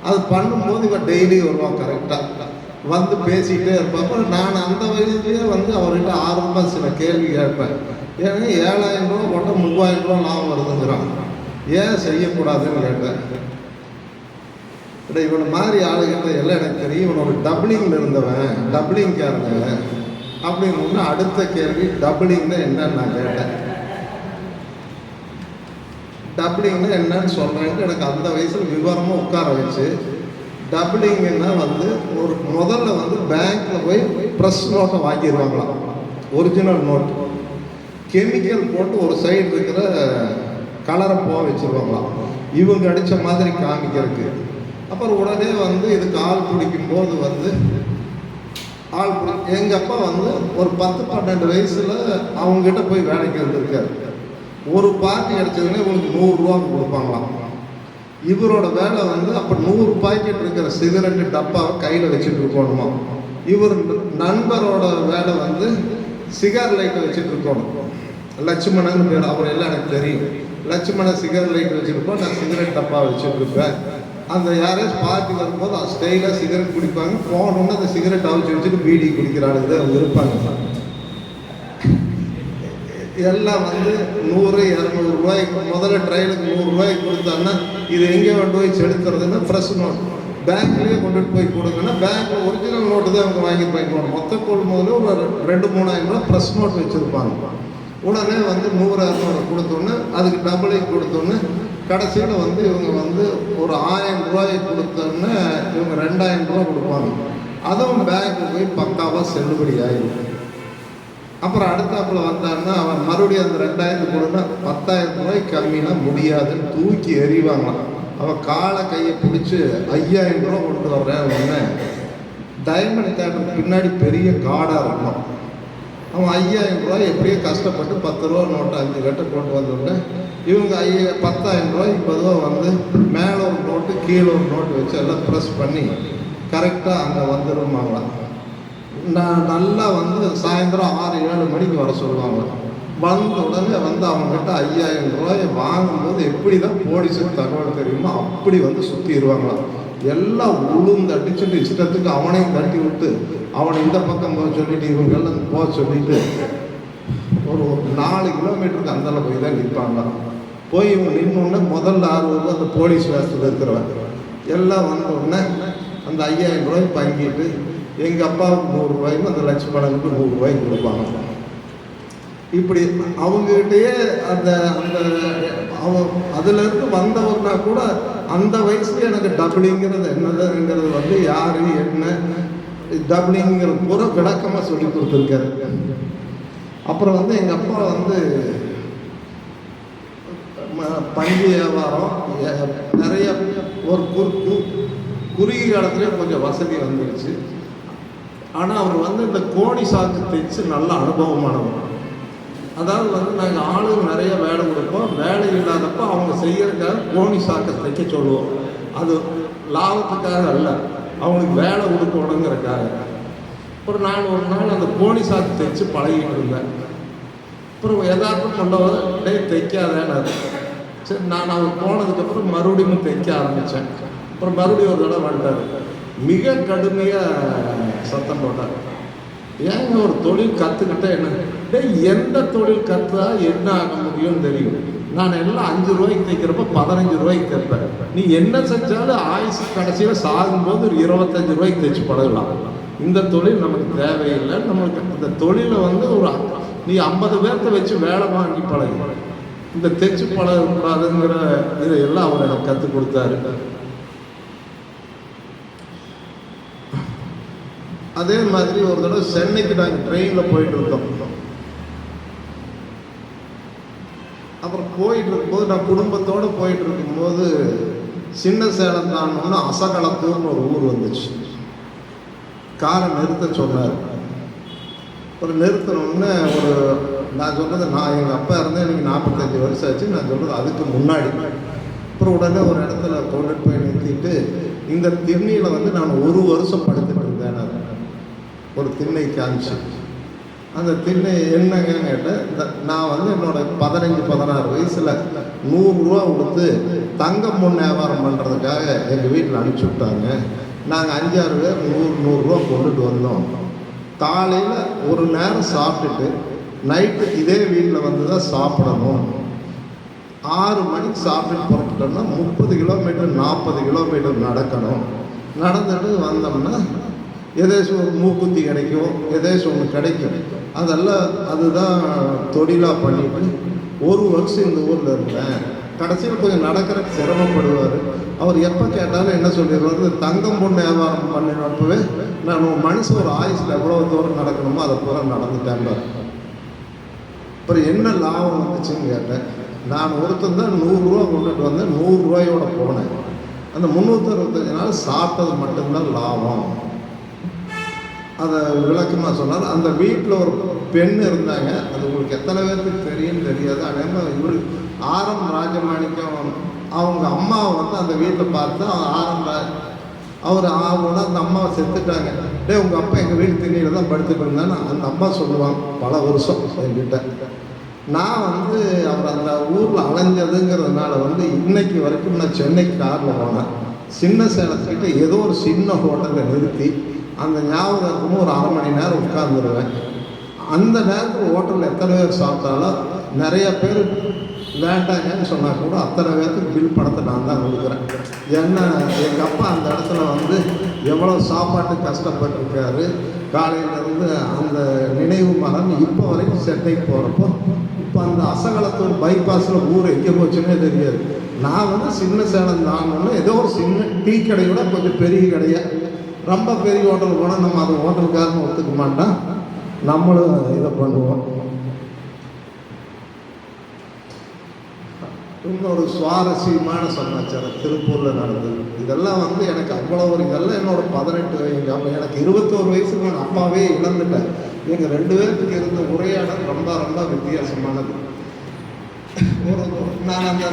அது பண்ணும்போது இவன் டெய்லி வருவான். கரெக்டாக வந்து பேசிக்கிட்டே இருப்பப்போ நான் அந்த வயசுலேயே வந்து அவர்கிட்ட ஆர்வமாக சில கேள்வி கேட்பேன். ஏன்னா 7,000 ரூபா போட்டால் 3,000 ரூபா லாபம் வருதுங்கிறான், ஏன் செய்யக்கூடாதுன்னு கேட்டேன். இவனை மாதிரி ஆளுகிட்ட எல்லாம் எனக்கு தெரியும், இவனோட டபுளிங்கில் இருந்தவன், டபுளிங்காரங்க அப்படின்னு. அடுத்த கேள்வி டபுளிங்னா என்னன்னு நான் கேட்டேன். டபுளிங்னா என்னன்னு சொல்கிறேன்ட்டு எனக்கு அந்த வயசில் விவரமாக உட்கார வச்சு, டபுளிங்கன்னா வந்து ஒரு முதல்ல வந்து பேங்க்கில் போய் ப்ரெஸ் நோட்டை வாங்கிடுவாங்களாம், ஒரிஜினல் நோட்டு கெமிக்கல் போட்டு ஒரு சைடு இருக்கிற கலரை போக வச்சுருவாங்களாம் இவங்க அடித்த மாதிரி காமிக்கிறதுக்கு. அப்புறம் உடனே வந்து இதுக்கு ஆள் பிடிக்கும்போது வந்து எங்கள் அப்பா வந்து ஒரு 10-12 வயசில் அவங்ககிட்ட போய் வேலைக்கு வந்துருக்காரு. ஒரு பார்ட்டி அடித்ததுன்னே இவங்களுக்கு 100 ரூபா கொடுப்பாங்களாம். இவரோட வேலை வந்து அப்போ 100 பாக்கெட் இருக்கிற சிகரெட்டு டப்பாவை கையில் வச்சுட்டு இருக்கணுமா. இவர் நண்பரோட வேலை வந்து சிகர் லைட்டை வச்சுட்டு இருக்கணும். லட்சுமணன் பேர், அவர் எல்லாம் எனக்கு தெரியும். லட்சுமணன் சிகர் லைட் வச்சுருப்போம், நான் சிகரெட் டப்பா வச்சுட்டு இருப்பேன். அந்த யாராச்சும் பார்ட்டி வரும்போது ஸ்டைலாக சிகரெட் குடிப்பாங்க, போகணுன்னு அந்த சிகரெட் அவிச்சு வச்சுட்டு பீடி குடிக்கிறாளுங்க அவங்க இருப்பாங்க. எல்லாம் வந்து 100-200 ரூபாய்க்கு முதல்ல ட்ரையலுக்கு 100 ரூபாய்க்கு கொடுத்தாங்கன்னா இது எங்கே கொண்டு போய் செலுத்துறதுன்னா ஃப்ரெஷ் நோட் பேங்க்லேயே கொண்டுட்டு போய் கொடுங்கன்னா பேங்க்கில் ஒரிஜினல் நோட்டு தான் அவங்க வாங்கிட்டு போய்க்கணும். மொத்த கொள்முதல் ஒரு 2-3 ரூபா ஃப்ரெஷ் நோட் வச்சுருப்பாங்க. உடனே வந்து 100-200 கொடுத்தோன்னே அதுக்கு டபுளைக்கு கொடுத்தோன்னே கடைசியில் வந்து இவங்க வந்து ஒரு 1000 ரூபாய்க்கு கொடுத்தோன்னே இவங்க 2000 ரூபா கொடுப்பாங்க. அதுவும் பேங்க்கு போய் பக்காவாக செல்லுபடி ஆகிடும். அப்புறம் அடுத்தாப்புல வந்தாங்கன்னா அவன் மறுபடியும் அந்த 2000 கொடுன்னா 10,000 ரூபாய்க்கு கம்மினா முடியாதுன்னு தூக்கி எறிவாங்களாம். அவன் காலை கையை பிடிச்சி 5000 ரூபா கொண்டு வர்றேன் உடனே டைமண்ட் தேட்டருக்கு பின்னாடி பெரிய காடாக இருக்கணும். அவன் 5000 ரூபாய் எப்படியோ கஷ்டப்பட்டு 10 ரூபா நோட்டு 5 கட்டை கொண்டு வந்தோடனே இவங்க 10,000 ரூபாய்க்கு பொதுவாக வந்து மேலே ஒரு நோட்டு கீழே ஒரு நோட்டு வச்சு எல்லாம் ப்ரெஸ் பண்ணி கரெக்டாக அங்கே வந்துடுமாங்களாம். நான் நல்லா வந்து சாயந்தரம் 6-7 மணிக்கு வர சொல்லுவாங்க. வந்த உடனே வந்து அவங்ககிட்ட 5000 ரூபாயை வாங்கும்போது எப்படி தான் போலீஸுக்கு தகவல் தெரியுமோ அப்படி வந்து சுற்றிடுவாங்களாம். எல்லாம் உளுந்து அடிச்சுட்டு இஷ்டத்துக்கு அவனையும் தட்டி விட்டு அவனை இந்த பக்கம் போக சொல்லிட்டு இவங்கெல்லாம் போக சொல்லிட்டு ஒரு 4 கிலோமீட்டருக்கு அந்தால போய் தான் நிற்பாங்க. போய் இவங்க நின்னோடனே முதல்ல 6 ரூபா அந்த போலீஸ் வேஷத்தில் இருக்கிறவங்க எல்லாம் வந்த உடனே அந்த 5000 ரூபாய் பங்கிட்டு எங்கள் அப்பாவுக்கு 100 ரூபாய்க்கும் அந்த லட்சுமணனுக்கு 100 ரூபாய்க்கு கொடுப்பாங்க. இப்படி அவங்ககிட்டயே அந்த அந்த அவன் அதுலேருந்து வந்தவர்னா கூட அந்த வயசுல எனக்கு டபுளிங்கிறது என்னதுங்கிறது வந்து யாரு என்ன டபுளிங்கிற பூரா விளக்கமாக சொல்லி கொடுத்துருக்காரு. அப்புறம் வந்து எங்கள் அப்பா வந்து பஞ்சு வியாபாரம் நிறைய ஒரு குறுகிய காலத்துலேயே கொஞ்சம் வசதி வந்துருச்சு. ஆனால் அவர் வந்து இந்த கோணி சாக்கு தைச்சு நல்ல அனுபவமானவர். அதாவது வந்து நாங்கள் ஆளுங்க நிறைய வேலை கொடுப்போம். வேலை இல்லாதப்போ அவங்க செய்யறதுக்காக கோணி சாக்கை தைக்க சொல்லுவோம். அது லாபத்துக்காக அல்ல, அவங்களுக்கு வேலை கொடுக்கணுங்கிறக்காக. அப்புறம் நான் ஒரு நாள் அந்த கோணி சாக்கு தைச்சு பழகிட்டு இருந்தேன். அப்புறம் எதார்த்தம் கொண்டவர் தைக்காதேன்னு. சரி நான் அவர் போனதுக்கப்புறம் மறுபடியும் தைக்க ஆரம்பித்தேன். அப்புறம் மறுபடியும் ஒரு தடவை வந்துட்டார். மிக கடுமையாக சத்தம் போட்டார். ஏங்க ஒரு தொழில் கற்றுக்கிட்டா என்ன, எந்த தொழில் கற்றா என்ன ஆக முடியும்னு தெரியும். நான் எல்லாம் 5 ரூபாய்க்கு தைக்கிறப்ப 15 ரூபாய்க்கு தைப்பேன். நீ என்ன செஞ்சாலும் ஆயுசு கடைசியில் சாகும்போது ஒரு 25 ரூபாய்க்கு தைச்சு பழகலாம். இந்த தொழில் நமக்கு தேவையில்லை. நம்மளுக்கு இந்த தொழிலை வந்து ஒரு நீ 50 பேர்த்த வச்சு வேலை வாங்கி பழகு, இந்த தைச்சு பழகக்கூடாதுங்கிற இதையெல்லாம் அவர் எனக்கு கற்றுக் கொடுத்தாரு. அதே மாதிரி ஒரு தடவை சென்னைக்கு நாங்கள் ட்ரெயினில் போயிட்டு இருந்தோம். அப்புறம் போயிட்டு இருக்கும்போது நான் குடும்பத்தோடு போயிட்டு இருக்கும்போது சின்ன சேலம் தானோன்னு அசகலத்தூர்னு ஒரு ஊர் வந்துச்சு. காரை நிறுத்த சொன்னார். ஒரு நிறுத்தணும்னு ஒரு நான் சொன்னது நான் எங்கள் அப்பா இருந்தேன் எனக்கு 45 வருஷம் ஆச்சு. நான் சொல்கிறது அதுக்கு முன்னாடி. அப்புறம் உடனே ஒரு இடத்துல கொண்டுட்டு போய் நிறுத்திட்டு இந்த திண்ணையில் வந்து நான் 1 வருஷம் படுத்துட்டு இருந்தேன். ஒரு திண்ணை காமிச்சு அந்த திண்ணை என்னங்க கேட்டேன். நான் வந்து என்னோட 15-16 வயசில் 100 ரூபா கொடுத்து தங்கம் பொண்ணு வியாபாரம் பண்ணுறதுக்காக எங்கள் வீட்டில் அனுப்பிச்சி விட்டாங்க. நாங்கள் 5-6 பேர் 100 ரூபா கொண்டுட்டு வந்தோம். காலையில் ஒரு நேரம் சாப்பிட்டுட்டு நைட்டு இதே வீட்டில் வந்து தான் சாப்பிடணும். 6 மணிக்கு சாப்பிட்டு புறப்பட்டோம்னா 30 கிலோமீட்டர் 40 கிலோமீட்டர் நடக்கணும். நடந்துட்டு வந்தோம்னா எதேச்சும் ஒரு மூக்குத்தி கிடைக்கும், எதேச்சும் ஒன்று கிடைக்கும். அதெல்லாம் அதுதான் தொழிலாக பண்ணிட்டு 1 வருஷம் இந்த ஊரில் இருந்தேன். கடைசியில் கொஞ்சம் நடக்கிறதுக்கு சிரமப்படுவார். அவர் எப்போ கேட்டாலும் என்ன சொல்லிடுவார், தங்கம் பொண்ணு வியாபாரம் பண்ணினப்பவே நான் ஒரு மனுஷன் ஒரு ஆயுசில் எவ்வளோ தூரம் நடக்கணுமோ அதை பூரா நடந்துட்டேன். அப்புறம் என்ன லாபம் வந்துச்சுன்னு கேட்டேன். நான் ஒருத்தன் தான் 100 ரூபா கொண்டுட்டு வந்தேன். 100 ரூபாயோட போனேன். அந்த 365 நாள் சாப்பிட்டது மட்டும்தான் லாபம். அதை விளக்கமாக சொன்னார். அந்த வீட்டில் ஒரு பெண் இருந்தாங்க. அது உங்களுக்கு எத்தனை பேருக்கு தெரியும்னு தெரியாது. அதே மாதிரி இவர் ஆரம் ராஜமாணிக்கம் அவங்க அம்மாவை வந்து அந்த வீட்டில் பார்த்து அவர் ஆகணும்னா அந்த அம்மாவை செத்துட்டாங்க. உங்கள் அப்பா எங்கள் வீட்டு திண்ணையில் தான் படுத்துட்டு இருந்தான்னு அந்த அம்மா சொல்லுவாங்க பல வருஷம் என்கிட்ட. நான் வந்து அவர் அந்த ஊரில் அலைஞ்சதுங்கிறதுனால வந்து இன்னைக்கு வரைக்கும் நான் சென்னைக்கு காரில் போனேன். சின்ன சேலத்துக்கிட்ட ஏதோ ஒரு சின்ன ஹோட்டலில் நிறுத்தி அந்த ஞாபகத்துக்கு ஒரு 1/2 மணி நேரம் உட்கார்ந்துருவேன். அந்த நேரத்தில் ஹோட்டலில் எத்தனை பேர் சாப்பிட்டாலும் நிறைய பேர் வேண்டாங்கன்னு சொன்னால் கூட அத்தனை பேர்த்துக்கு பில் பணத்தை நான் தான் கொடுக்குறேன். ஏன்னா எங்கள் அப்பா அந்த இடத்துல வந்து எவ்வளோ சாப்பாட்டு கஷ்டப்பட்டுருக்காரு. காலையிலேருந்து அந்த நினைவு மரம் இப்போ வரைக்கும் சென்னைக்கு போகிறப்போ இப்போ அந்த அசகலத்தூர் பைபாஸில் ஊர் எங்கே போச்சுன்னே தெரியாது. நான் வந்து சின்ன சேலம் தாங்கன்னு ஏதோ ஒரு சின்ன டீ கடையோட கொஞ்சம் பெரிய கடையாக ரொம்ப பெரிய ஹோட்டல் போனால் நம்ம அது ஹோட்டலுக்காரன்னு ஒத்துக்க மாட்டோம். நம்மளும் இதை பண்ணுவோம். இன்னொரு சுவாரஸ்யமான சமாச்சாரம் திருப்பூரில் நடந்தது. இதெல்லாம் வந்து எனக்கு அவ்வளோ ஒரு இதெல்லாம் என்னோட 18 வயசு, எனக்கு 21 வயசுக்கு நான் அப்பாவே இழந்துட்டேன். எங்கள் 2 பேருக்கு இருந்த உரையாடல் ரொம்ப ரொம்ப வித்தியாசமானது. நான் அந்த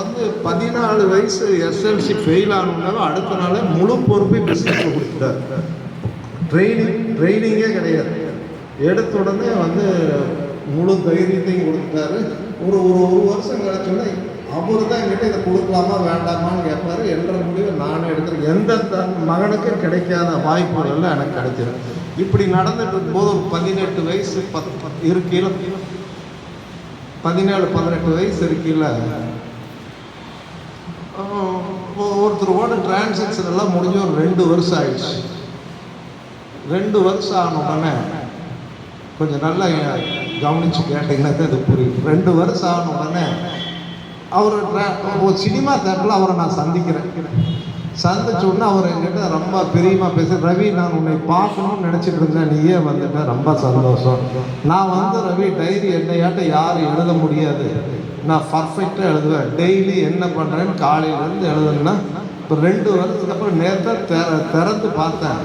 வந்து 14 வயசு எஸ்எல்சி ஃபெயில் ஆனாலும் அடுத்த நாளே முழு பொறுப்பை பிஸ்னஸில் கொடுத்துட்டார். ட்ரைனிங்கே கிடையாது. எடுத்த உடனே வந்து முழு தைரியத்தையும் கொடுத்துட்டாரு. ஒரு வருஷம் கழிச்சோன்னே அவரு தான் என்கிட்ட இதை கொடுக்கலாமா வேண்டாமான்னு கேட்பாரு. என்ற முடிவை நானே எடுத்துருக்கேன். எந்த மகனுக்கும் கிடைக்காத வாய்ப்புகள் எனக்கு கிடைச்சது. இப்படி நடந்துட்டு இருக்கும்போது ஒரு 18 வயசு இருக்கையில் 17-18 வயசு இருக்கையில் ஒருத்தரோட டிரான்சாக்ஷன் எல்லாம் முடிஞ்சு ஒரு 2 வருஷம் ஆயிடுச்சு. 2 வருஷம் ஆன உடனே கொஞ்சம் நல்லா கவனிச்சு கேட்டீங்கன்னா தான் இது புரியும். 2 வருஷம் ஆன உடனே அவர் ஒரு சினிமா தேட்டரில் அவரை நான் சந்திக்கிறேன். சந்திச்ச உடனே அவர் என்கிட்ட ரொம்ப பிரியமாக பேச, ரவி நான் உன்னை பார்க்கணும்னு நினச்சிட்டு இருந்தேன், நீயே வந்துட்டேன், ரொம்ப சந்தோஷம். நான் வந்து ரவி டைரி என்னையாட்ட யாரும் எழுத முடியாது, நான் பர்ஃபெக்டாக எழுதுவேன். டெய்லி என்ன பண்ணுறேன்னு காலையிலேருந்து எழுதுன்னா இப்போ 2 வருஷத்துக்கு அப்புறம் நேரத்தை திறந்து பார்த்தேன்.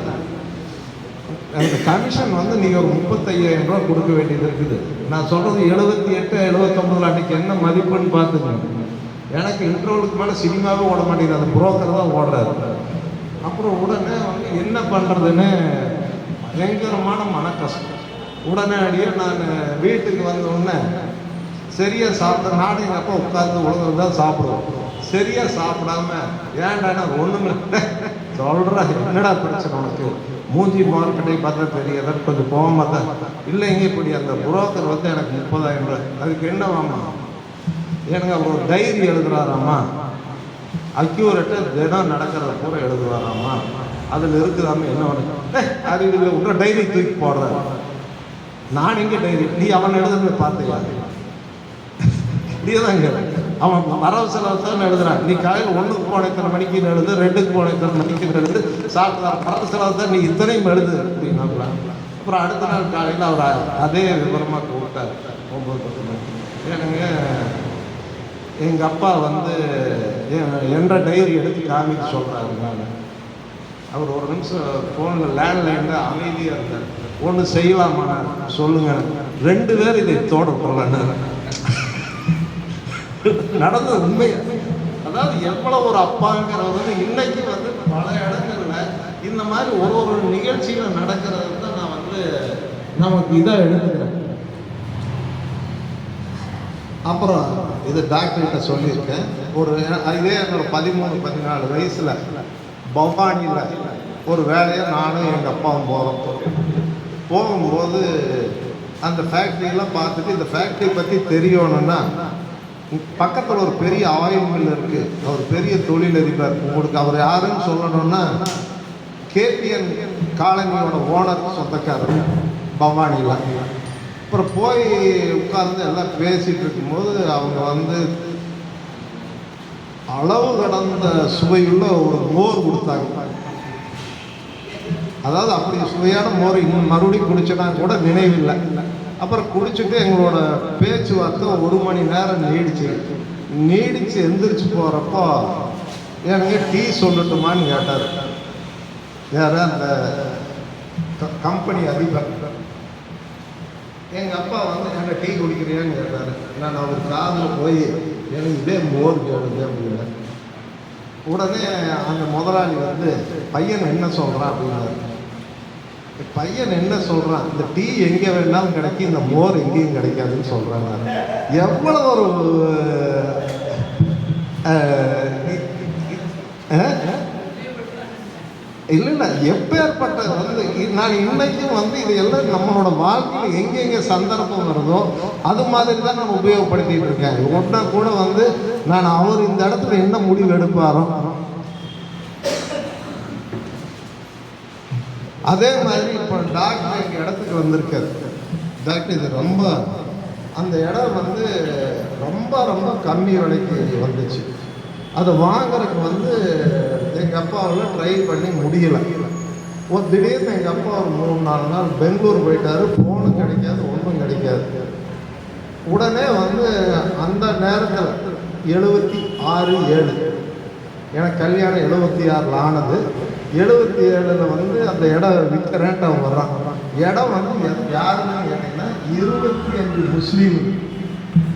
அந்த கமிஷன் வந்து நீங்கள் ஒரு 35,000 ரூபா கொடுக்க வேண்டியது இருக்குது. நான் சொல்கிறது 78, 79 அன்றைக்கி என்ன மதிப்புன்னு பார்த்துக்கணும். எனக்கு இன்டர்வலுக்கு மேலே சினிமாவே ஓட மாட்டேங்குது, அந்த புரோக்கர் தான் ஓடுறாரு. அப்புறம் உடனே வந்து என்ன பண்ணுறதுன்னு பயங்கரமான மன கஷ்டம். உடனே அடியே நான் வீட்டுக்கு வந்தோடனே சரியாக சாப்பிட்ட நானும் எங்கள் அப்பா உட்காந்து உலகம் தான் சாப்பிடுவோம். சரியாக சாப்பிடாம ஏன்டானா ஒன்றுமே சொல்கிறேன், என்னடா பிரச்சனை உனக்கு, மூஞ்சி மார்க்கெட்டை பார்த்தா தெரியாத கொஞ்சம் போகாம தான் இல்லைங்க. இப்படி அந்த புரோக்கர் வந்து எனக்கு 30,000 ரூபாய், அதுக்கு என்னவாமா, எனக்கு அவர் ஒரு டைரி எழுதுறாராம்மா, அக்யூரேட்டாக தினம் நடக்கிறத பூரா எழுதுவாராம்மா, அதில் இருக்குதாம என்ன அது இதில் உங்கள் டைரி தூக்கி போடுற. நான் எங்கே டைரி, நீ அவன் எழுதுறத பார்த்துக்கா, இப்படியேதாங்க அவன் வரவு செலவு தான் எழுதுறான். நீ காலையில் 1க்கு போன இத்தனை மணிக்கு எழுது, 2க்கு போன இத்தனை மணிக்கு எழுது, சாப்பிட்டு வரவு செலவு தான் நீ இத்தனையும் எழுது அப்படின்னா. அப்புறம் அடுத்த நாள் காலையில் அவர் அதே விவரமாக கூப்பிட்டார் 9-10 மணிக்கு. எனக்கு எங்கள் அப்பா வந்து என்ற டைரி எடுத்து காமிக்க சொல்கிறாரு. நான் அவர் ஒரு நிமிஷம் ஃபோனில் லேண்ட்லைனில் அமைதியாக இருந்தார். ஒன்று செய்யலாமா சொல்லுங்க, 2 பேர் இதை தோடப்படலன்னு நடந்தது உண்மை. அதாவது எவ்வளவு ஒரு அப்பாங்கிறவர் வந்து இன்னைக்கு வந்து பல இடங்கள்ல இந்த மாதிரி ஒரு நிகழ்ச்சியில நடக்கிறது தான் நான் வந்து நமக்கு இதாக எடுத்துக்கிறேன். அப்புறம் இது டாக்டர்கிட்ட சொல்லியிருக்கேன். ஒரு இதே என்னோட 13-14 வயசுல பவானியில் ஒரு வேலையை நானும் எங்கள் அப்பாவும் போகும்போது அந்த ஃபேக்ட்ரியெல்லாம் பார்த்துட்டு இந்த ஃபேக்ட்ரி பற்றி தெரியணும்னா பக்கத்தில் ஒரு பெரிய ஆயில் மில் இருக்குது, அவர் பெரிய தொழிலதிபர். உங்களுக்கு அவர் யாருன்னு சொல்லணும்னா கேபிஎன் காலனியோட ஓனர், சொந்தக்காரர் பவானியில். அப்புறம் போய் உட்கார்ந்து எல்லாம் பேசிகிட்டு இருக்கும்போது அவங்க வந்து அளவு கடந்த சுவையுள்ள ஒரு மோர் கொடுத்தாங்க. அதாவது அப்படி சுவையான மோர் இன்னும் மறுபடியும் குடிச்சனா கூட நினைவில்லை. அப்புறம் குடிச்சுட்டு எங்களோட பேச்சுவார்த்தை 1 மணி நேரம் நீடிச்சு எந்திரிச்சு போகிறப்போ எனக்கு டீ சொல்லட்டுமான்னு கேட்டார். யார்? அந்த கம்பெனி அதிபர். எங்கள் அப்பா வந்து என்ன டீ குடிக்கிறியான்னு கேட்டார். நான் அவர் காதில் போய் எனக்கு இதே மோர் கேடுது அப்படின்னு. உடனே அந்த முதலாளி வந்து பையன் என்ன சொல்கிறான் அப்படின்னாரு. பையன் என்ன சொல்கிறான், இந்த டீ எங்கே வேணாலும் கிடைக்கும், இந்த மோர் எங்கேயும் கிடைக்காதுன்னு சொல்கிறாங்க. எவ்வளோ ஒரு இல்லைன்னா எப்பேற்பட்ட வந்து நான் இன்னைக்கும் வந்து இது எல்லாம் நம்மளோட வாழ்க்கையில் எங்கெங்கே சந்தர்ப்பம் வருதோ அது மாதிரி தான் நான் உபயோகப்படுத்திட்டு இருக்கேன். ஒன்றா கூட வந்து நான் அவர் இந்த இடத்துல என்ன முடிவு எடுப்பாரோ அதே மாதிரி இப்போ டாக்டர் எங்கள் இடத்துக்கு வந்திருக்காரு. டாக்டர் இது ரொம்ப அந்த இடம் வந்து ரொம்ப ரொம்ப கம்மி விலைக்கு வந்துச்சு. அதை வாங்குறதுக்கு வந்து எங்கள் அப்பாவில் ட்ரை பண்ணி முடியலை. ஒரு திடீர்னு எங்கள் அப்பா ஒரு 3-4 நாள் பெங்களூர் போயிட்டாரு. ஃபோனும் கிடைக்காது, ஒன்றும் கிடைக்காது. உடனே வந்து அந்த நேரத்தில் 76/7. எனக்கு கல்யாணம் 76 ஆனது. 77 வந்து அந்த இடம் விற்கிறேன்ட்டு அவன் வர்றான். இடம் வந்து யாருன்னு கேட்டீங்கன்னா 25 முஸ்லீம்.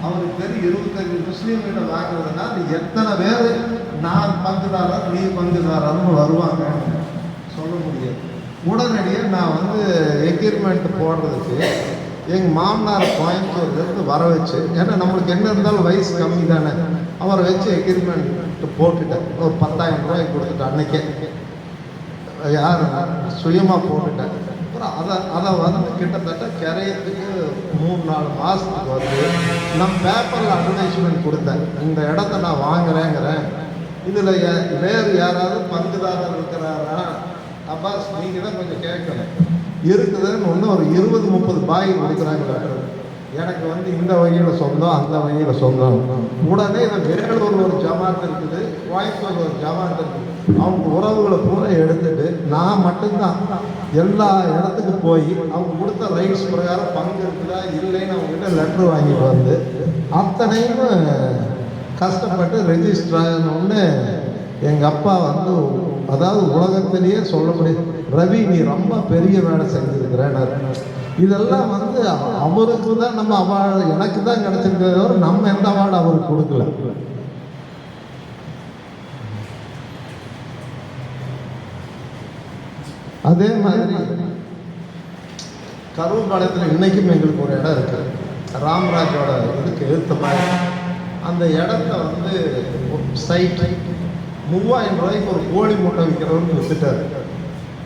அவருக்கு தெரியும் 25 முஸ்லீம்கிட்ட வாங்குறதுன்னா அது எத்தனை பேர் நான் பங்குதாரர் நீ பங்குதாரர்னு வருவாங்க சொல்ல முடியாது. உடனடியாக நான் வந்து எக்யூர்மெண்ட் போடுறதுக்கு எங்கள் மாமனார் கோயம்புத்தூர்லேருந்து வர வச்சு, ஏன்னா நம்மளுக்கு என்ன இருந்தாலும் வயசு கம்மி தானே, அவரை வச்சு எக்யூர்மெண்ட் போட்டுட்டேன். ஒரு 10,000 ரூபாய்க்கு கொடுத்துட்டேன் அன்னைக்கே. யார் சுயமாக போட்டுட்டேன். அப்புறம் அதை வந்து கிட்டத்தட்ட கரையத்துக்கு 3-4 மாதத்துக்கு வந்து நான் பேப்பரில் அட்வர்டைஸ்மெண்ட் கொடுத்தேன். இந்த இடத்த நான் வாங்குறேங்கிறேன், இதில் வேறு யாராவது பங்குதாரர் இருக்கிறாரா? அப்பாஸ் நீங்கள் தான் கொஞ்சம் கேட்கணும். இருக்குதுன்னு ஒன்று ஒரு 20-30 பாய் கொடுக்குறாங்க. எனக்கு வந்து இந்த வகையில் சொந்தம், அந்த வகையில் சொந்தம். உடனே இந்த வேலூர் ஒரு ஜமாத் இருக்குது, கோயம்புத்தூர் ஒரு ஜமாத் இருக்குது. அவங்க உறவுகளை பூரா எடுத்துட்டு நான் மட்டும்தான் எல்லா இடத்துக்கு போய் அவங்க கொடுத்த ரைட்ஸ் பிரகாரம் பங்கு இருக்குதா இல்லைன்னு அவங்ககிட்ட லெட்ரு வாங்கிட்டு வந்து அத்தனையும் கஷ்டப்பட்டு ரெஜிஸ்டர் ஆகணும்னு எங்கள் அப்பா வந்து, அதாவது உலகத்திலேயே சொல்ல முடியும், ரவி நீ ரொம்ப பெரிய வேலை செஞ்சுருக்கிறேன். இதெல்லாம் வந்து அவருக்கு தான் நம்ம அவார்டு, எனக்கு தான் கிடைச்சிருக்கிறத நம்ம எந்த அவார்டு அவருக்கு கொடுக்கல. அதே மாதிரி கருவப்பாளையத்தில் இன்னைக்கும் எங்களுக்கு ஒரு இடம் இருக்கு, ராம்ராஜோட இதுக்கு எழுத்த மாதிரி. அந்த இடத்த வந்து சைட் 3000 ரூபாய்க்கு ஒரு கோழி முட்டை விற்கிறவன்னு வித்துட்டாரு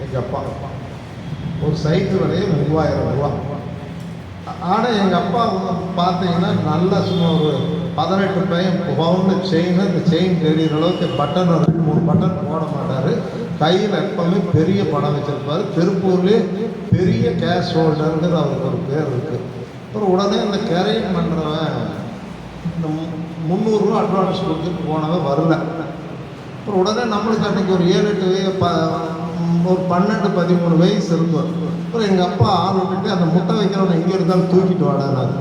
எங்கள் அப்பா. ஒரு சைட்டு விலையே 3000 ரூபா. ஆனால் எங்கள் அப்பா பார்த்தீங்கன்னா நல்லா சும்மா ஒரு 18 பவுண்டு செயின், அந்த செயின் தெரிகிற அளவுக்கு பட்டன் 2-3 பட்டன் போட மாட்டார். கையில் எப்பவுமே பெரிய படம் வச்சுருப்பார். திருப்பூர்லேயே பெரிய கேஷ் ஹோல்டருங்கிறது அவருக்கு ஒரு பேர் இருக்குது. அப்புறம் உடனே அந்த கேரியர் பண்ணுறவன் இந்த 300 ரூபா அட்வான்ஸ் கொடுத்துட்டு போனவன் வரல. அப்புறம் உடனே நம்மளுக்கு அன்றைக்கி ஒரு 7-8 ஒரு 12-13 வயசு இருக்கும். அப்புறம் எங்கள் அப்பா ஆள் விட்டுட்டு அந்த முட்டை வைக்கிறவனை எங்கே இருந்தாலும் தூக்கிட்டு வாடானாரு.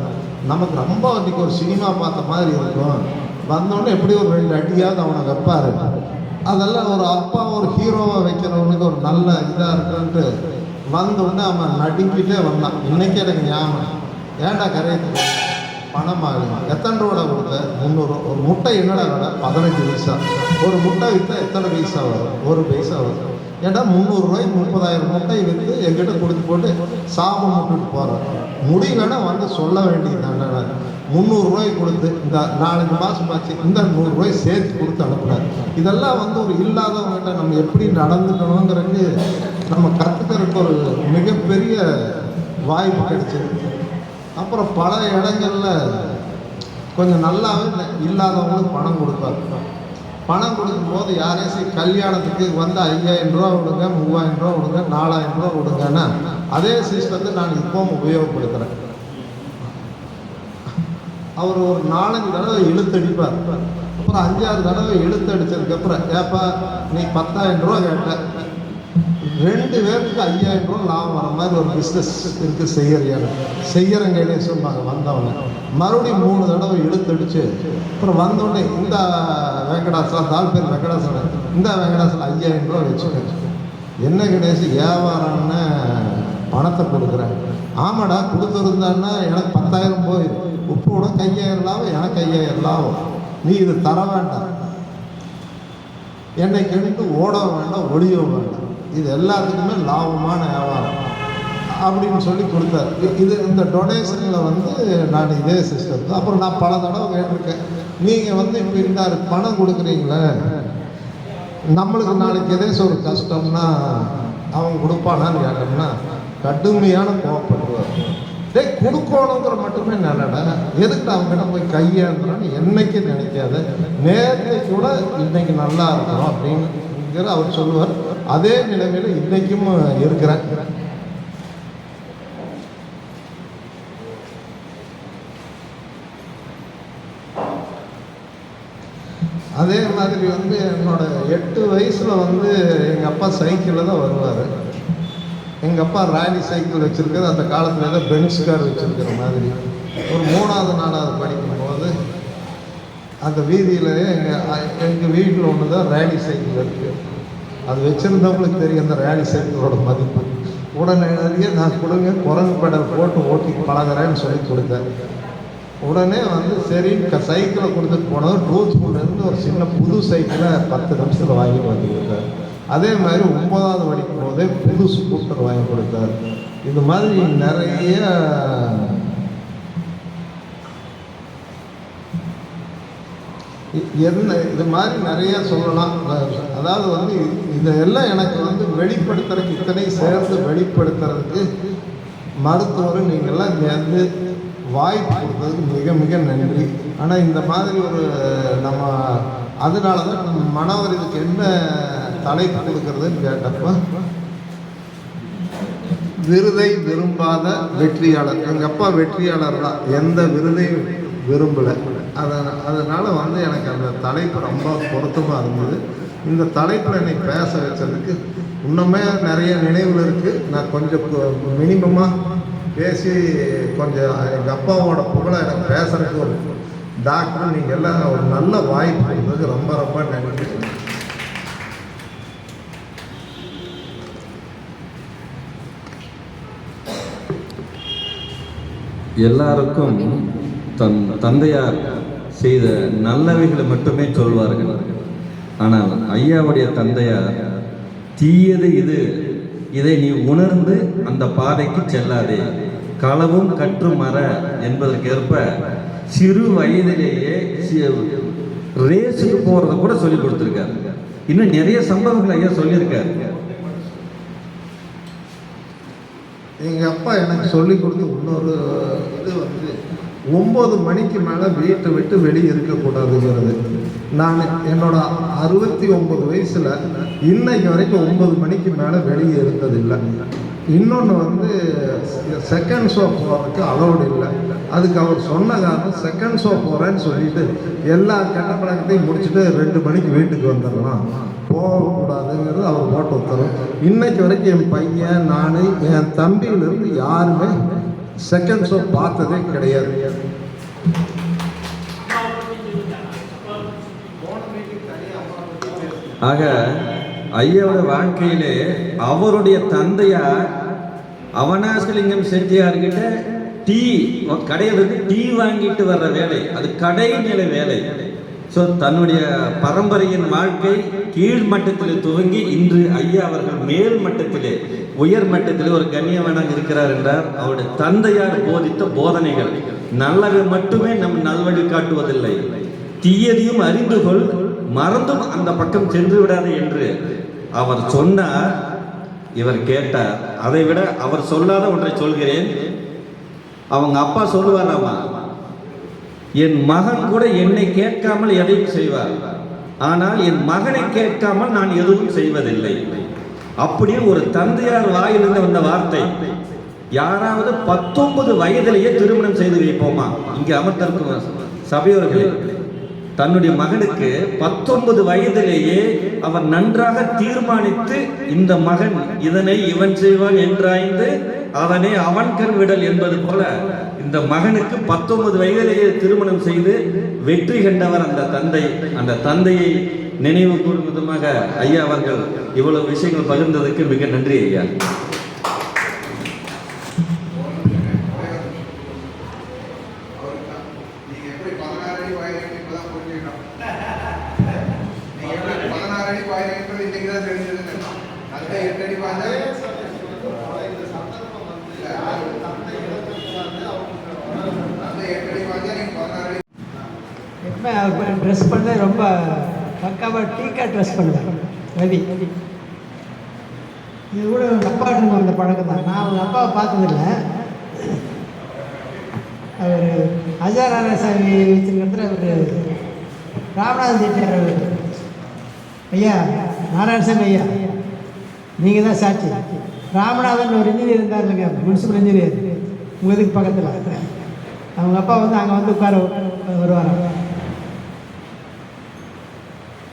நமக்கு ரொம்ப அன்றைக்கி ஒரு சினிமா பார்த்த மாதிரி இருக்கும். வந்தோடனே எப்படி ஒரு 2 அடியாவது அவனை வைப்பார். அதெல்லாம் ஒரு அப்பா ஒரு ஹீரோவை வைக்கிறவனுக்கு ஒரு நல்ல இதாக இருக்குன்ட்டு வந்தோடனே அவன் நடுங்கிட்டே வந்தான். இன்றைக்கி எனக்கு ஞாபகம், ஏன்டா கரையத்துக்கு பணம் ஆகுது, எத்தனை ரூபா கொடுத்த? 300. ஒரு முட்டை என்னடா விட 15 பைசா. ஒரு முட்டை விற்றா எத்தனை பைசா வரும்? 1 பைசா வரும். ஏன்னா 300 ரூபாய்க்கு 30,000 முட்டை விற்று எங்கிட்ட கொடுத்து போட்டு சாபம் விட்டுட்டு போகிறேன். முடியலன்னா வந்து சொல்ல வேண்டியது தானே. 300 ரூபாய்க்கு கொடுத்து இந்த 4-5 மாதம் ஆச்சு, இந்த 100 ரூபாய் சேர்த்து கொடுத்து அனுப்புனார். இதெல்லாம் வந்து ஒரு இல்லாதவங்ககிட்ட நம்ம எப்படி நடந்துக்கணுங்கிறது நம்ம கற்றுக்கிறதுக்கு ஒரு மிகப்பெரிய வாய்ப்பு கிடைச்சிது. அப்புறம் பல இடங்களில் கொஞ்சம் நல்லாவே இல்லாதவங்களுக்கு பணம் கொடுப்பார். பணம் கொடுக்கும்போது யாரையும் கல்யாணத்துக்கு வந்து 5000 ரூபா விடுங்க, 3000 ரூபா விடுங்க, 4000 ரூபா விடுங்கன்னா அதே சிஸ்டத்தை நான் இப்போவும் உபயோகப்படுத்துகிறேன். அவர் ஒரு 4-5 தடவை இழுத்தடிப்பார். அப்புறம் 5-6 தடவை இழுத்தடிச்சதுக்கப்புறம், ஏப்பா நீ 10,000 ரூபா கேட்ட, 2 பேருக்கு 5000 ரூபா லாபம் வர மாதிரி ஒரு பிஸ்னஸ் இருக்குது செய்யறங்கையிலே சொன்னாங்க வந்தவங்க. மறுபடியும் 3 தடவை இழுத்தடிச்சு அப்புறம் வந்தோடனே இந்த வெங்கடாசலா, தால் பேர் வெங்கடாசல, இந்த வெங்கடாசல 5000 ரூபா வச்சுக்க. என்ன கிடையாது வியாபாரம்னு பணத்தை கொடுக்குறேன். ஆமாடா கொடுத்துருந்தான்னா எனக்கு 10,000 போயிடும், உப்போட 5000 லாபம், எனக்கு 5000 லாபம், நீ இது தர வேண்டாம், என்னை கெடுத்து ஓட வேண்டாம், ஒளிய வேண்டாம், இது எல்லாத்துக்குமே லாபமான வியாபாரம் அப்படின்னு சொல்லி கொடுத்தாரு. இது இந்த டொனேஷனில் வந்து நான் இதே சிஸ்டம். அப்புறம் நான் பல தடவை கேட்டிருக்கேன், நீங்கள் வந்து இப்போ இந்த பணம் கொடுக்குறீங்களே, நம்மளுக்கு நாளைக்கு எதேச்சும் ஒரு கஷ்டம்னா அவங்க கொடுப்பானான்னு கேட்டோம்னா கடுமையான கோவப்படுவார். கொடுக்கணுங்கிற மட்டுமே நல்லடா, எதுக்கு அவங்ககிட்ட போய் கையாளுறான்னு என்னைக்கு நினைக்காத, நேரத்தை கூட இன்னைக்கு நல்லா இருக்கும் அப்படிங்கிற அவர் சொல்லுவார். அதே நிலைமையில் இன்னைக்கும் இருக்கிறேன். அதே மாதிரி வந்து என்னோட 8 வயசில் வந்து எங்கள் அப்பா சைக்கிளில் தான் வருவார். எங்கள் அப்பா ராலி சைக்கிள் வச்சுருக்கிறது அந்த காலத்தில் ஏதோ பென்ஸ் கார் வச்சுருக்கிற மாதிரி. ஒரு 3வது 4வது படிக்கும்போது அந்த வீதியில் எங்கள் வீட்டில் ஒன்று தான் ரேலி சைக்கிள் இருக்குது. அது வச்சுருந்தவங்களுக்கு தெரியும் அந்த ரேலி சைக்கிளோட மதிப்பு. உடனடியே நான் கொடுங்க குரங்கு பெடல் போட்டு ஓட்டி பழகிறேன்னு சொல்லி கொடுத்தேன். உடனே வந்து சரி சைக்கிளை கொடுத்துட்டு போனதும் டூத்பூர்லேருந்து ஒரு சின்ன புது சைக்கிளை 10 நிமிஷத்தில் வாங்கிட்டு வந்து கொடுத்தாரு. அதே மாதிரி 9வது படிக்கும் போதே புது ஸ்கூட்டர் வாங்கி கொடுத்தாரு. இது மாதிரி நிறைய என்ன இது மாதிரி நிறைய சொல்லலாம். அதாவது வந்து இதெல்லாம் எனக்கு வந்து வெளிப்படுத்துறதுக்கு இத்தனையும் சேர்ந்து வெளிப்படுத்துறதுக்கு மருத்துவர் நீங்கள்லாம் இங்கே வந்து வாய்ப்பு கொடுத்ததுக்கு மிக மிக நன்றி. ஆனால் இந்த மாதிரி ஒரு நம்ம அதனால தான் நம்ம மனவர் இதுக்கு என்ன தலைப்பு கொடுக்கறதுன்னு கேட்டப்ப விருதை விரும்பாத வெற்றியாளர். எங்கள் அப்பா வெற்றியாளர் தான், எந்த விருதையும் விரும்பலை. அதனால் வந்து எனக்கு அந்த தலைப்பு ரொம்ப பொருத்தமாக இருந்தது. இந்த தலைப்பில் என்னை பேச வச்சதுக்கு இன்னுமே நிறைய நினைவுகள் இருக்குது. நான் கொஞ்சம் மினிமமாக பேசி கொஞ்சம் எங்கள் அப்பாவோட புகழை எனக்கு பேசுறதுக்கு ஒரு டாக்டர் நீங்கள் எல்லாம் ஒரு நல்ல வாய்ப்பு கொடுத்ததுக்கு ரொம்ப ரொம்ப நன்றி. எல்லாருக்கும் தந்தையார் செய்த நல்லவைகளை மட்டுமே சொல்வார்கள். ஆனால் ஐயாவுடைய தந்தையார் தீயது இது, இதை நீ உணர்ந்து அந்த பாதைக்கு செல்லாதே, களவும் கற்று மற என்பதற்கேற்ப சிறு வயதிலேயே ரேஸுக்கு போறத கூட சொல்லி கொடுத்துருக்காரு. இன்னும் நிறைய சம்பவங்கள் ஐயா சொல்லியிருக்காரு. எங்கள் அப்பா எனக்கு சொல்லி கொடுத்த இன்னொரு இது வந்து 9 மணிக்கு மேலே வீட்டை விட்டு வெளியே இருக்கக்கூடாதுங்கிறது. நான் என்னோட 69 வயசில் இன்னைக்கு வரைக்கும் 9 மணிக்கு மேலே வெளியே இருந்ததில்லை. இன்னொன்று வந்து செகண்ட் ஷோ போகிறதுக்கு அலோடு இல்லை. அதுக்கு அவர் சொன்ன காரணம் செகண்ட் ஷோ போகிறேன்னு சொல்லிட்டு எல்லா கெட்ட பழக்கத்தையும் முடிச்சுட்டு 2 மணிக்கு வீட்டுக்கு வந்துடலாம், போகக்கூடாதுங்கிறது அவர் போட்டு உத்தரவு. இன்னைக்கு வரைக்கும் என் பையன், நான், என் தம்பியிலிருந்து யாருமே செகண்ட் ஷோ பார்த்ததே கிடையாது. ஆக ஐயாவோட வாழ்க்கையிலே அவருடைய தந்தையார் அவனாசலிங்கம் செட்டியார்கிட்ட டீ கடையிலிருந்து டீ வாங்கிட்டு வர்ற வேலை, அது கடைநிலை வேலை. ஸோ தன்னுடைய பரம்பரையின் வாழ்க்கை கீழ் மட்டத்தில் துவங்கி இன்று ஐயா அவர்கள் மேல் மட்டத்திலே உயர் மட்டத்தில் ஒரு கண்ணியவனாக இருக்கிறார் என்றார். அவருடைய தந்தையார் போதித்த போதனைகள் நல்லவை மட்டுமே நம் நல்வழி காட்டுவதில்லை, தீயதையும் அறிந்து கொள், மறந்தும் அந்த பக்கம் சென்று விடாது என்று அவர் சொன்னார். இவர் கேட்டார். அதை விட அவர் சொல்லாத ஒன்றை சொல்கிறேன். அவங்க அப்பா சொல்லுவாராமா, என் மகன் கூட என்னை கேட்காமல் எதையும் செய்வார், ஆனால் என் மகனை கேட்காமல் நான் எதுவும் செய்வதில்லை. அப்படியே ஒரு தந்தையார் வாயிலிருந்து வந்த வார்த்தை. யாராவது 19 வயதிலேயே திருமணம் செய்து வைப்போமா? இங்கே அமர்ந்திருக்கும் சபையோர்களே, தன்னுடைய மகனுக்கு 19 வயதிலேயே அவர் நன்றாக தீர்மானித்து இந்த மகன் இதனை இவன் செய்வான் என்றாய்ந்து அவனை அவன் கண் விடல் என்பது போல இந்த மகனுக்கு 19 வயதிலேயே திருமணம் செய்து வெற்றி கண்டவர் அந்த தந்தை. அந்த தந்தையை நினைவு கூறும் விதமாக ஐயா அவர்கள் இவ்வளவு விஷயங்கள் பகிர்ந்ததுக்கு மிக நன்றி ஐயா. எப்போ அவர் ட்ரெஸ் பண்ண ரொம்ப பக்காவாக டீக்காக ட்ரெஸ் பண்ணுவேன் ரவி. இது கூட எங்கள் அப்பாட்டு அந்த பழக்கம் தான். நான் அவங்க அப்பாவை பார்த்ததில்லை. அவர் அஜய் நாராயணசாமி வச்சுருக்கிறதுல அவர் ராமநாதன் செட்டியார் அவர். ஐயா நாராயணசாமி ஐயா, நீங்கள் தான் சாட்சி. ராமநாதன் ஒரு இன்ஜினியர் இருந்தார் இல்லைங்க, முனிசிபல் இன்ஜினியர், உங்கள் இதுக்கு பக்கத்தில். அவங்க அப்பா வந்து அங்கே வந்து உட்கார வருவார்.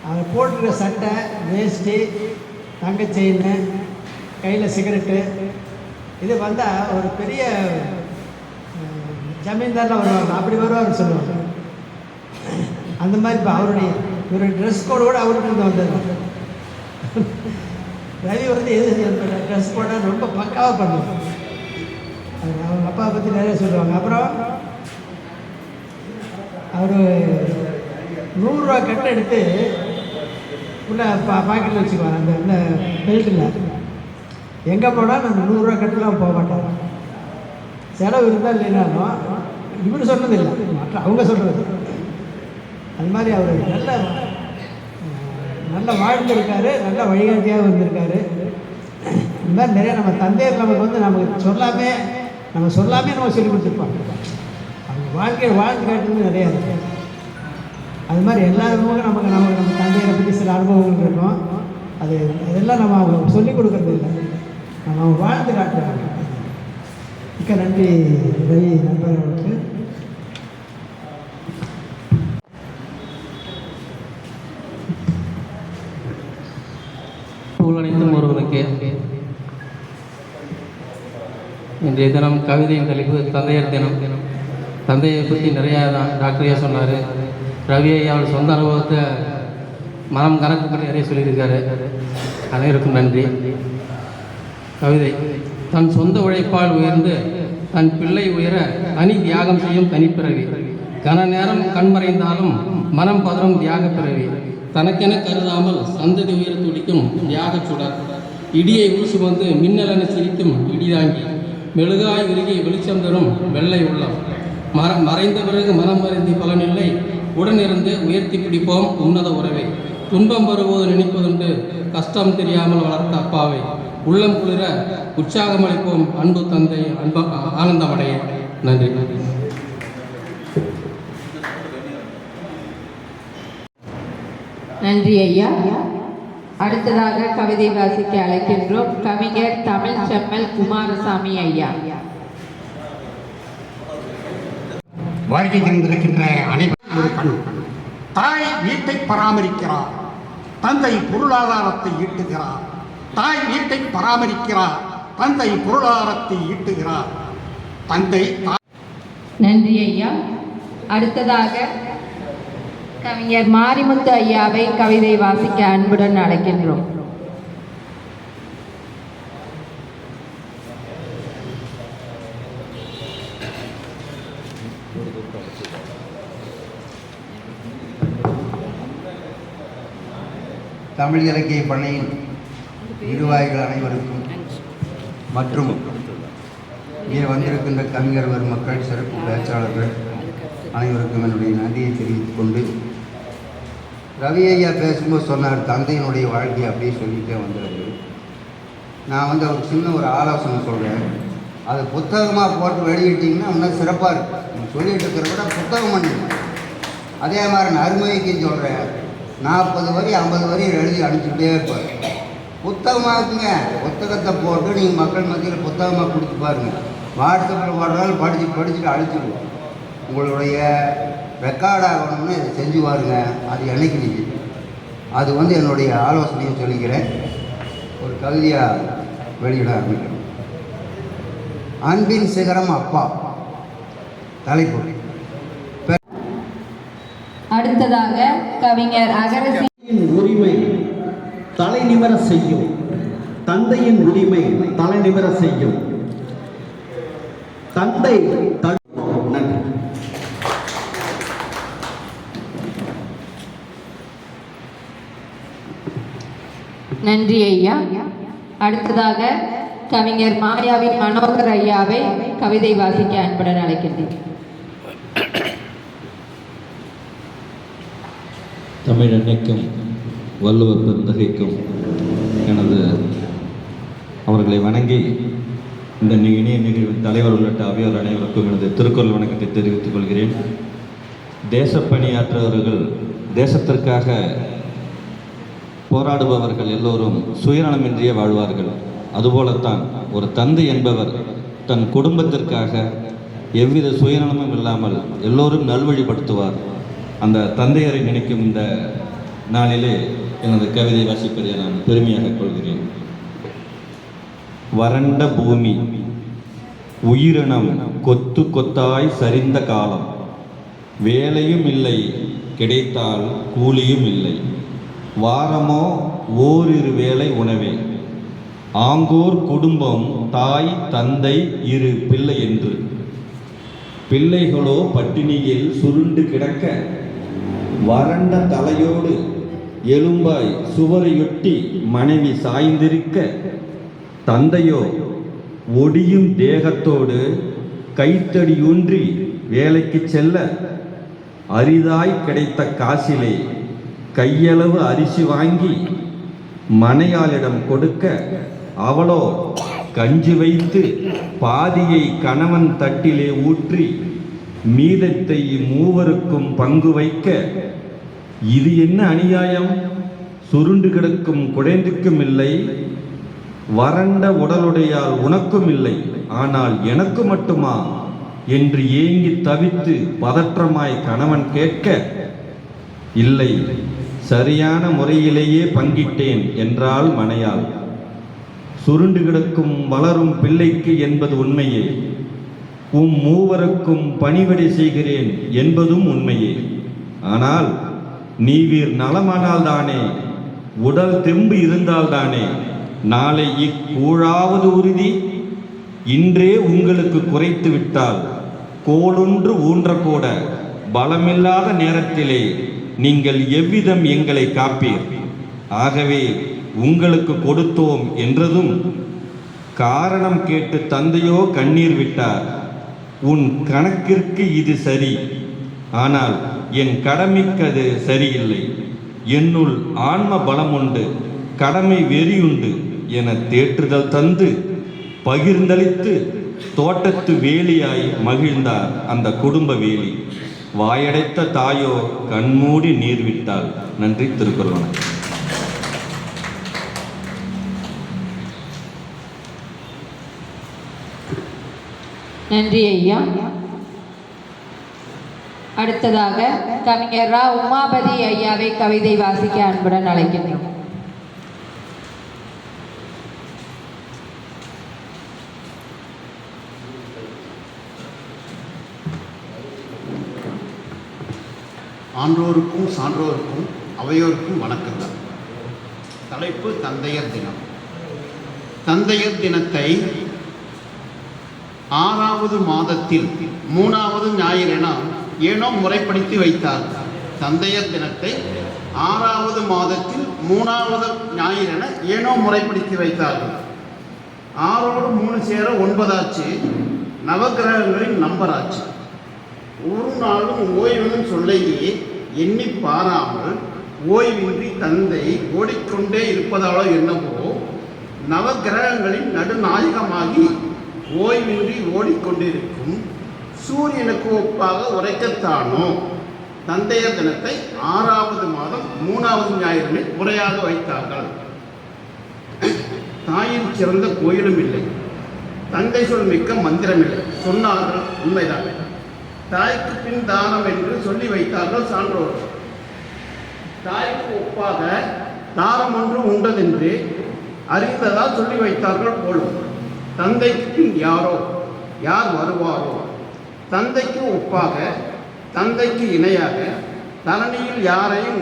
அவர் போட்டுருக்க சட்டை, வேஷ்டி, தங்க செயின், கையில் சிகரெட்டு, இது வந்தால் ஒரு பெரிய ஜமீன்தார்லாம் வருவாங்க, அப்படி வருவார் சொல்லுவாங்க. அந்த மாதிரி இப்போ இவருடைய ட்ரெஸ் கோடோடு அவர்கிட்ட இருந்து வந்தது. ரவி வந்து எது ட்ரெஸ் கோடை ரொம்ப பக்காவாக பண்ணுவாங்க. அவங்க அப்பாவை பற்றி நிறைய சொல்லுவாங்க. அப்புறம் அவர் 100 ரூபா கட்டை எடுத்து உள்ள பாக்கெட்டில் வச்சுக்குவார். அந்த பெல்ட்டில் எங்கே போனால் அந்த 100 ரூபா கட்டெலாம் போக மாட்டாங்க. செலவு இருந்தால் இல்லைனாலும் இவர் சொன்னதில்லை, மற்ற அவங்க சொல்கிறது. அது மாதிரி அவர் நல்ல வாழ்ந்திருக்காரு, நல்ல வழிகாட்டியாக வந்திருக்காரு. இந்த மாதிரி நிறைய நம்ம தந்தையர் நமக்கு வந்து நமக்கு சொல்லாமே நம்ம சொல்லி கொடுத்துருப்பாங்க. அவங்க வாழ்க்கையில் வாழ்ந்து காட்டுறது நிறையா இருக்குது. அது மாதிரி எல்லாருக்கும் நம்ம தந்தையரை பற்றி சில அனுபவங்கள் இருக்கும். அதெல்லாம் நம்ம அவங்க சொல்லிக் கொடுக்கறது இல்லை, நம்ம அவங்க வாழ்ந்து காட்டுறாங்க. மிக்க நன்றி ரவி நண்பர்களுக்கு. அனைத்தும் ஒருவனுக்கு. இன்றைய தினம் கவிதையின் தலைப்பு தந்தையர் தினம். தந்தையை பற்றி நிறையா டாக்டரையா சொன்னார். ரவி அவர் சொந்த அனுபவத்தை மனம் கணக்கு பண்ணி நிறைய சொல்லியிருக்காரு. அனைவருக்கும் நன்றி. கவிதை: தன் சொந்த உழைப்பால் உயர்ந்து தன் பிள்ளை உயர தனி தியாகம் செய்யும் தனிப்பிறவி. கன நேரம் கண்மறைந்தாலும் மனம் பதறும் தியாக பிறவி. தனக்கென கருதாமல் சந்ததி உயர துடிக்கும் தியாக சுடர். இடியை உள் சுமந்து மின்னலென சிரிக்கும் இடிதாங்கி. மெழுகாய் உருகி வெளிச்சம் தரும் வெள்ளை உள்ளம். மறைந்த பிறகு மனம் மறைந்தி பலனில்லை. உடனிருந்து உயர்த்தி பிடிப்போம் உன்னத உறவை. துன்பம் வரும்போது நினைப்பதுண்டு கஷ்டம் தெரியாமல் வளர்த்த அப்பாவை. உள்ளம் குளிர உற்சாகம் அளிப்போம் அன்பு தந்தை ஆனந்தமடைய. நன்றி. நன்றி ஐயா. அடுத்ததாக கவிதை வாசிக்க அழைக்கின்றோம் கவிஞர் தமிழ் செம்மல் குமாரசாமி ஐயா. வருகை தந்திருக்கின்ற அனைவரும் தாய் வீட்டை பராமரிக்கிறார், தந்தை பொருளாதாரத்தை ஈட்டுகிறார். தாய் வீட்டை பராமரிக்கிறார், தந்தை பொருளாதாரத்தை ஈட்டுகிறார். தந்தை. நன்றி ஐயா. அடுத்ததாக கவிஞர் மாரிமுத்து ஐயாவை கவிதை வாசிக்க அன்புடன் அழைக்கின்றோம். தமிழ் இலக்கிய பண்ணையின் நிர்வாகிகள் அனைவருக்கும் மற்றும் இங்கே வந்திருக்கின்ற கவிஞர் மக்கள், சிறப்பு பேச்சாளர்கள் அனைவருக்கும் என்னுடைய நன்றியை தெரிவித்துக் கொண்டு, ரவி ஐயா பேசும்போது சொன்னார் தந்தையினுடைய வாழ்க்கை அப்படியே சொல்லிகிட்டே வந்துடுறது. நான் வந்து ஒரு சின்ன ஒரு ஆலோசனை சொல்கிறேன். அது புத்தகமாக போட்டு வெளியிட்டிங்கன்னா இன்னும் சிறப்பாக இருக்கும். நீங்கள் சொல்லிகிட்டு இருக்கிறத விட புத்தகம் பண்ணுங்க. அதே மாதிரி நான் அருமைக்கு சொல்கிறேன், 40 வரி 50 வரி எழுதி அனுப்பிச்சுட்டே இருப்பார். புத்தகமாக்குங்க. புத்தகத்தை போட்டு நீங்கள் மக்கள் மத்தியில் புத்தகமாக கொடுத்து பாருங்கள். வாட்ஸ்அப்பில் போடுறாலும் படிச்சுட்டு அழிச்சிடுவோம். உங்களுடைய ரெக்கார்ட் ஆகணும்னு இதை செஞ்சு பாருங்க. அது என்னைக்கு நிற்கிது. அது வந்து என்னுடைய ஆலோசனையும் சொல்லிக்கிறேன். ஒரு கவிதையாக வெளியிட ஆரம்பிக்கிறேன். அன்பின் சிகரம் அப்பா. தலைப்பு. அடுத்ததாக கவிஞர் அகரசி. உரிமை தலை நிமிர செய்யும், தந்தையின் உரிமை தலை நிமிர செய்யும். தந்தை நன்றி. நன்றி ஐயா. அடுத்ததாக கவிஞர் மாயாவின் மனோகர் ஐயாவை கவிதை வாசிக்க அன்புடன் அழைக்கின்றேன். தமிழ் அன்னைக்கும் வள்ளுவர் பெருந்தகைக்கும் எனது அவர்களை வணங்கி இந்த இனிய நிகழ்வின் தலைவர் உள்ளிட்ட அவையோர் அனைவருக்கும் எனது திருக்குறள் வணக்கத்தை தெரிவித்துக் கொள்கிறேன். தேசப்பணியாற்றுபவர்கள், தேசத்திற்காக போராடுபவர்கள் எல்லோரும் சுயநலமின்றியே வாழ்வார்கள். அதுபோலத்தான் ஒரு தந்தை என்பவர் தன் குடும்பத்திற்காக எவ்வித சுயநலமும் இல்லாமல் எல்லோரும் நல்வழிப்படுத்துவார். அந்த தந்தையரை நினைக்கும் இந்த நாளிலே எனது கவிதை வாசிப்பதை நான் பெருமையாக கொள்கிறேன். வறண்ட பூமி, உயிரினம் கொத்து கொத்தாய் சரிந்த காலம், வேலையும் இல்லை கிடைத்தால் கூலியும் இல்லை. வாரமோ ஓரிரு வேளை உணவே. ஆங்கோர் குடும்பம் தாய் தந்தை இரு பிள்ளை என்று. பிள்ளைகளோ பட்டினியில் சுருண்டு கிடக்க, வறண்ட தலையோடு எலும்பாய் சுவரையொட்டி மனைவி சாய்ந்திருக்க, தந்தையோ ஒடியும் தேகத்தோடு கைத்தடியூன்றி வேலைக்கு செல்ல, அரிதாய் கிடைத்த காசிலே கையளவு அரிசி வாங்கி மனையாளிடம் கொடுக்க, அவளோ கஞ்சி வைத்து பாதியை கணவன் தட்டிலே ஊற்றி மீதத்தை மூவருக்கும் பங்கு வைக்க, இது என்ன அநியாயம்? சுருண்டு கிடக்கும் குழந்தைக்கும் இல்லை, வறண்ட உடலுடையால் உனக்கும் இல்லை, ஆனால் எனக்கு மட்டுமா என்று ஏங்கி தவித்து பதற்றமாய் கணவன் கேட்க, இல்லை, சரியான முறையிலேயே பங்கிட்டேன் என்றாள் மனையாள். சுருண்டு கிடக்கும் வளரும் பிள்ளைக்கு என்பது உண்மையே, மூவருக்கும் பணிவிடை செய்கிறேன் என்பதும் உண்மையே. ஆனால் நீவீர் நலமானால்தானே, உடல் தெம்பு இருந்தால்தானே நாளை இக்கூழாவது உறுதி. இன்றே உங்களுக்கு குறைத்து விட்டால் கோளொன்று ஊன்றக்கூட பலமில்லாத நேரத்திலே நீங்கள் எவ்விதம் எங்களை காப்பீர்? ஆகவே உங்களுக்கு கொடுத்தோம் என்றதும் காரணம் கேட்டு தந்தையோ கண்ணீர் விட்டார். உன் கணக்கிற்கு இது சரி, ஆனால் என் கடமைக்கு சரியில்லை. என்னுள் ஆன்ம பலம் உண்டு, கடமை வெறியுண்டு என தேற்றுதல் தந்து பகிர்ந்தளித்து தோட்டத்து வேலியாய் மகிழ்ந்தார் அந்த குடும்ப வேலி. வாயடைத்த தாயோ கண்மூடி நீர் விட்டாள். நன்றி. திருக்குறள் வணக்கம். நன்றி ஐயா. அடுத்ததாக கவிஞர் ரா உமாபதி ஐயாவை கவிதை வாசிக்க அன்புடன் அழைக்கின்றோம். ஆன்றோருக்கும் சான்றோருக்கும் அவையோருக்கும் வணக்கங்கள். தலைப்பு தந்தையர் தினம். தந்தையர் தினத்தை 6வது மாதத்தில் 3வது ஞாயிறென ஏனோ முறைப்படுத்தி வைத்தார். தந்தையர் தினத்தை 6வது மாதத்தில் 3வது ஞாயிறென ஏனோ முறைப்படுத்தி வைத்தார்கள். 6ஓடு 3 சேர 9 ஆச்சு. நவகிரகங்களின் நம்பர் ஆச்சு. ஒரு நாளும் ஓய்வுன்னு சொல்லையே எண்ணி பாராமல் ஓய்வின்றி தந்தை ஓடிக்கொண்டே இருப்பதாலோ என்னவோ நவகிரகங்களின் நடுநாயகமாகி ஓய்வின்றி ஓடிக்கொண்டிருக்கும் சூரியனுக்கு ஒப்பாக உரைக்கத்தானோ தந்தையர் தினத்தை 6வது மாதம் 3வது ஞாயிறு முறையாக வைத்தார்கள். தாயின் சிறந்த கோயிலும் இல்லை, தந்தை சொல் மிக்க மந்திரமில்லை சொன்னார்கள். உண்மைதான். தாய்க்கு பின் தானம் என்று சொல்லி வைத்தார்கள் சான்றோர்கள். தாய்க்கு ஒப்பாக தானம் ஒன்று உண்டதென்று அறிந்ததால் சொல்லி வைத்தார்கள் போலும். தந்தைக்கு பின் யார் வருவாரோ, தந்தைக்கு ஒப்பாக தந்தைக்கு இணையாக தரணியில் யாரையும்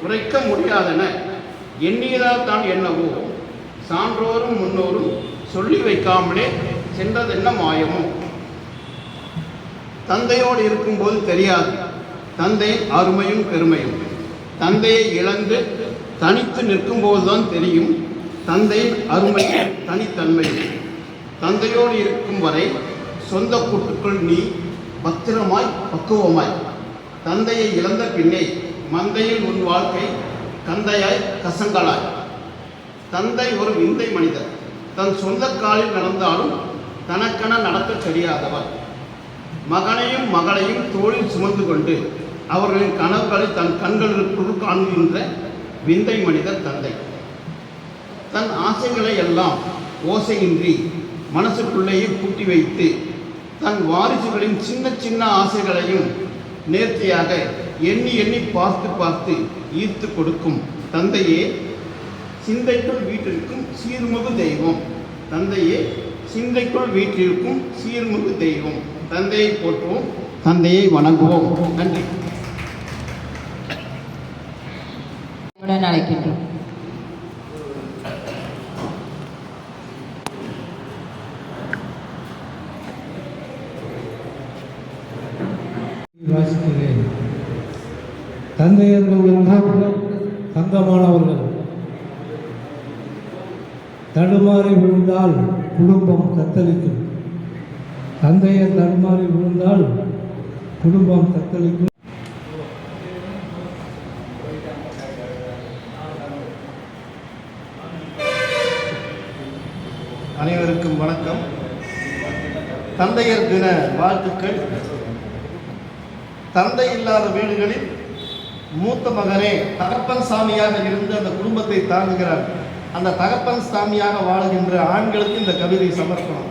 உரைக்க முடியாதென எண்ணியதால் தான் என்னவோ சான்றோரும் முன்னோரும் சொல்லி வைக்காமலே சென்றதென்ன மாயமோ. தந்தையோடு இருக்கும்போது தெரியாது தந்தையின் அருமையும் பெருமையும். தந்தையை இழந்து தனித்து நிற்கும்போதுதான் தெரியும் தந்தையின் அருமையும் தனித்தன்மையும். தந்தையோடு இருக்கும் வரை சொந்த கூட்டுக்குள் நீ பத்திரமாய் பக்குவமாய். தந்தையை இழந்த பின்னே மந்தையில் உன் வாழ்க்கை கந்தையாய் கசங்களாய். தந்தை ஒரு விந்தை மனிதர். தன் சொந்த காலில் நடந்தாலும் தனக்கென நடக்க தெரியாதவர். மகனையும் மகளையும் தோளில் சுமந்து கொண்டு அவர்களின் கனவுகளை தன் கண்களுக்குள் காண்கின்ற விந்தை மனிதர் தந்தை. தன் ஆசைகளை எல்லாம் ஓசையின்றி மனசுக்குள்ளேயே பூட்டி வைத்து தன் வாரிசுகளின் சின்ன சின்ன ஆசைகளையும் நேர்த்தியாக எண்ணி எண்ணி பார்த்து பார்த்து ஈர்த்து கொடுக்கும் தந்தையே சிந்தைக்குள் வீட்டிற்கும் சீர்மிகு தெய்வம். தந்தையே சிந்தைக்குள் வீட்டிற்கும் சீர்மிகு தெய்வம். தந்தையை போற்றுவோம், தந்தையை வணங்குவோம். நன்றி. உடன் அழைக்கின்றோம். வாசிக்கிறேன். தந்தையர்கள் என்றால் தங்கமானவர்கள். தடுமாறி விழுந்தால் குடும்பம் தத்தளிக்கும். தந்தையர் தடுமாறி விழுந்தால் குடும்பம் தத்தளிக்கும். அனைவருக்கும் வணக்கம். தந்தையர் தின வாழ்த்துக்கள். தந்தை இல்லாத வீடுகளில் மூத்த மகனே தகப்பன் சாமியாக இருந்து அந்த குடும்பத்தை தாங்குகிறார். அந்த தகப்பன் சாமியாக வாழுகின்ற ஆண்களுக்கு இந்த கவிதை சமர்ப்பணம்.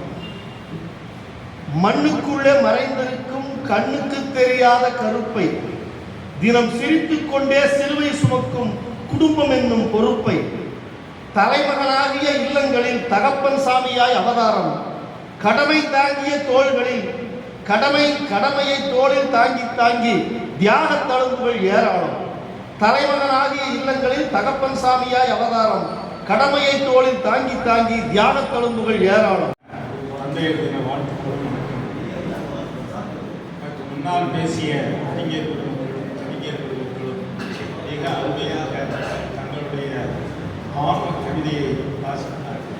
மண்ணுக்குள்ளே மறைந்திருக்கும் கண்ணுக்கு தெரியாத கருப்பை தினம் சிரித்துக் கொண்டே சிலுவை சுமக்கும் குடும்பம் என்னும் பொறுப்பை தலைமகனாகிய இல்லங்களில் தகப்பன் சாமியாய் அவதாரம். கடமை தாங்கிய தோள்களில் கடமையை தோளில் தாங்கி தாங்கி தியாக தழும்புகள் ஏராளம். தலைமகனாகிய இல்லங்களில் தகப்பன் சாமியாய் அவதாரம். கடமையை தோளில் தாங்கி தாங்கி தியாக தழும்புகள் ஏராளம். தந்தையர் தின வாழ்த்துக்களும் மற்றும் முன்னால் பேசிய அறிஞர்களும் மிக அருமையாக தங்களுடைய ஆர்வ கவிதையை வாசித்தார்கள்.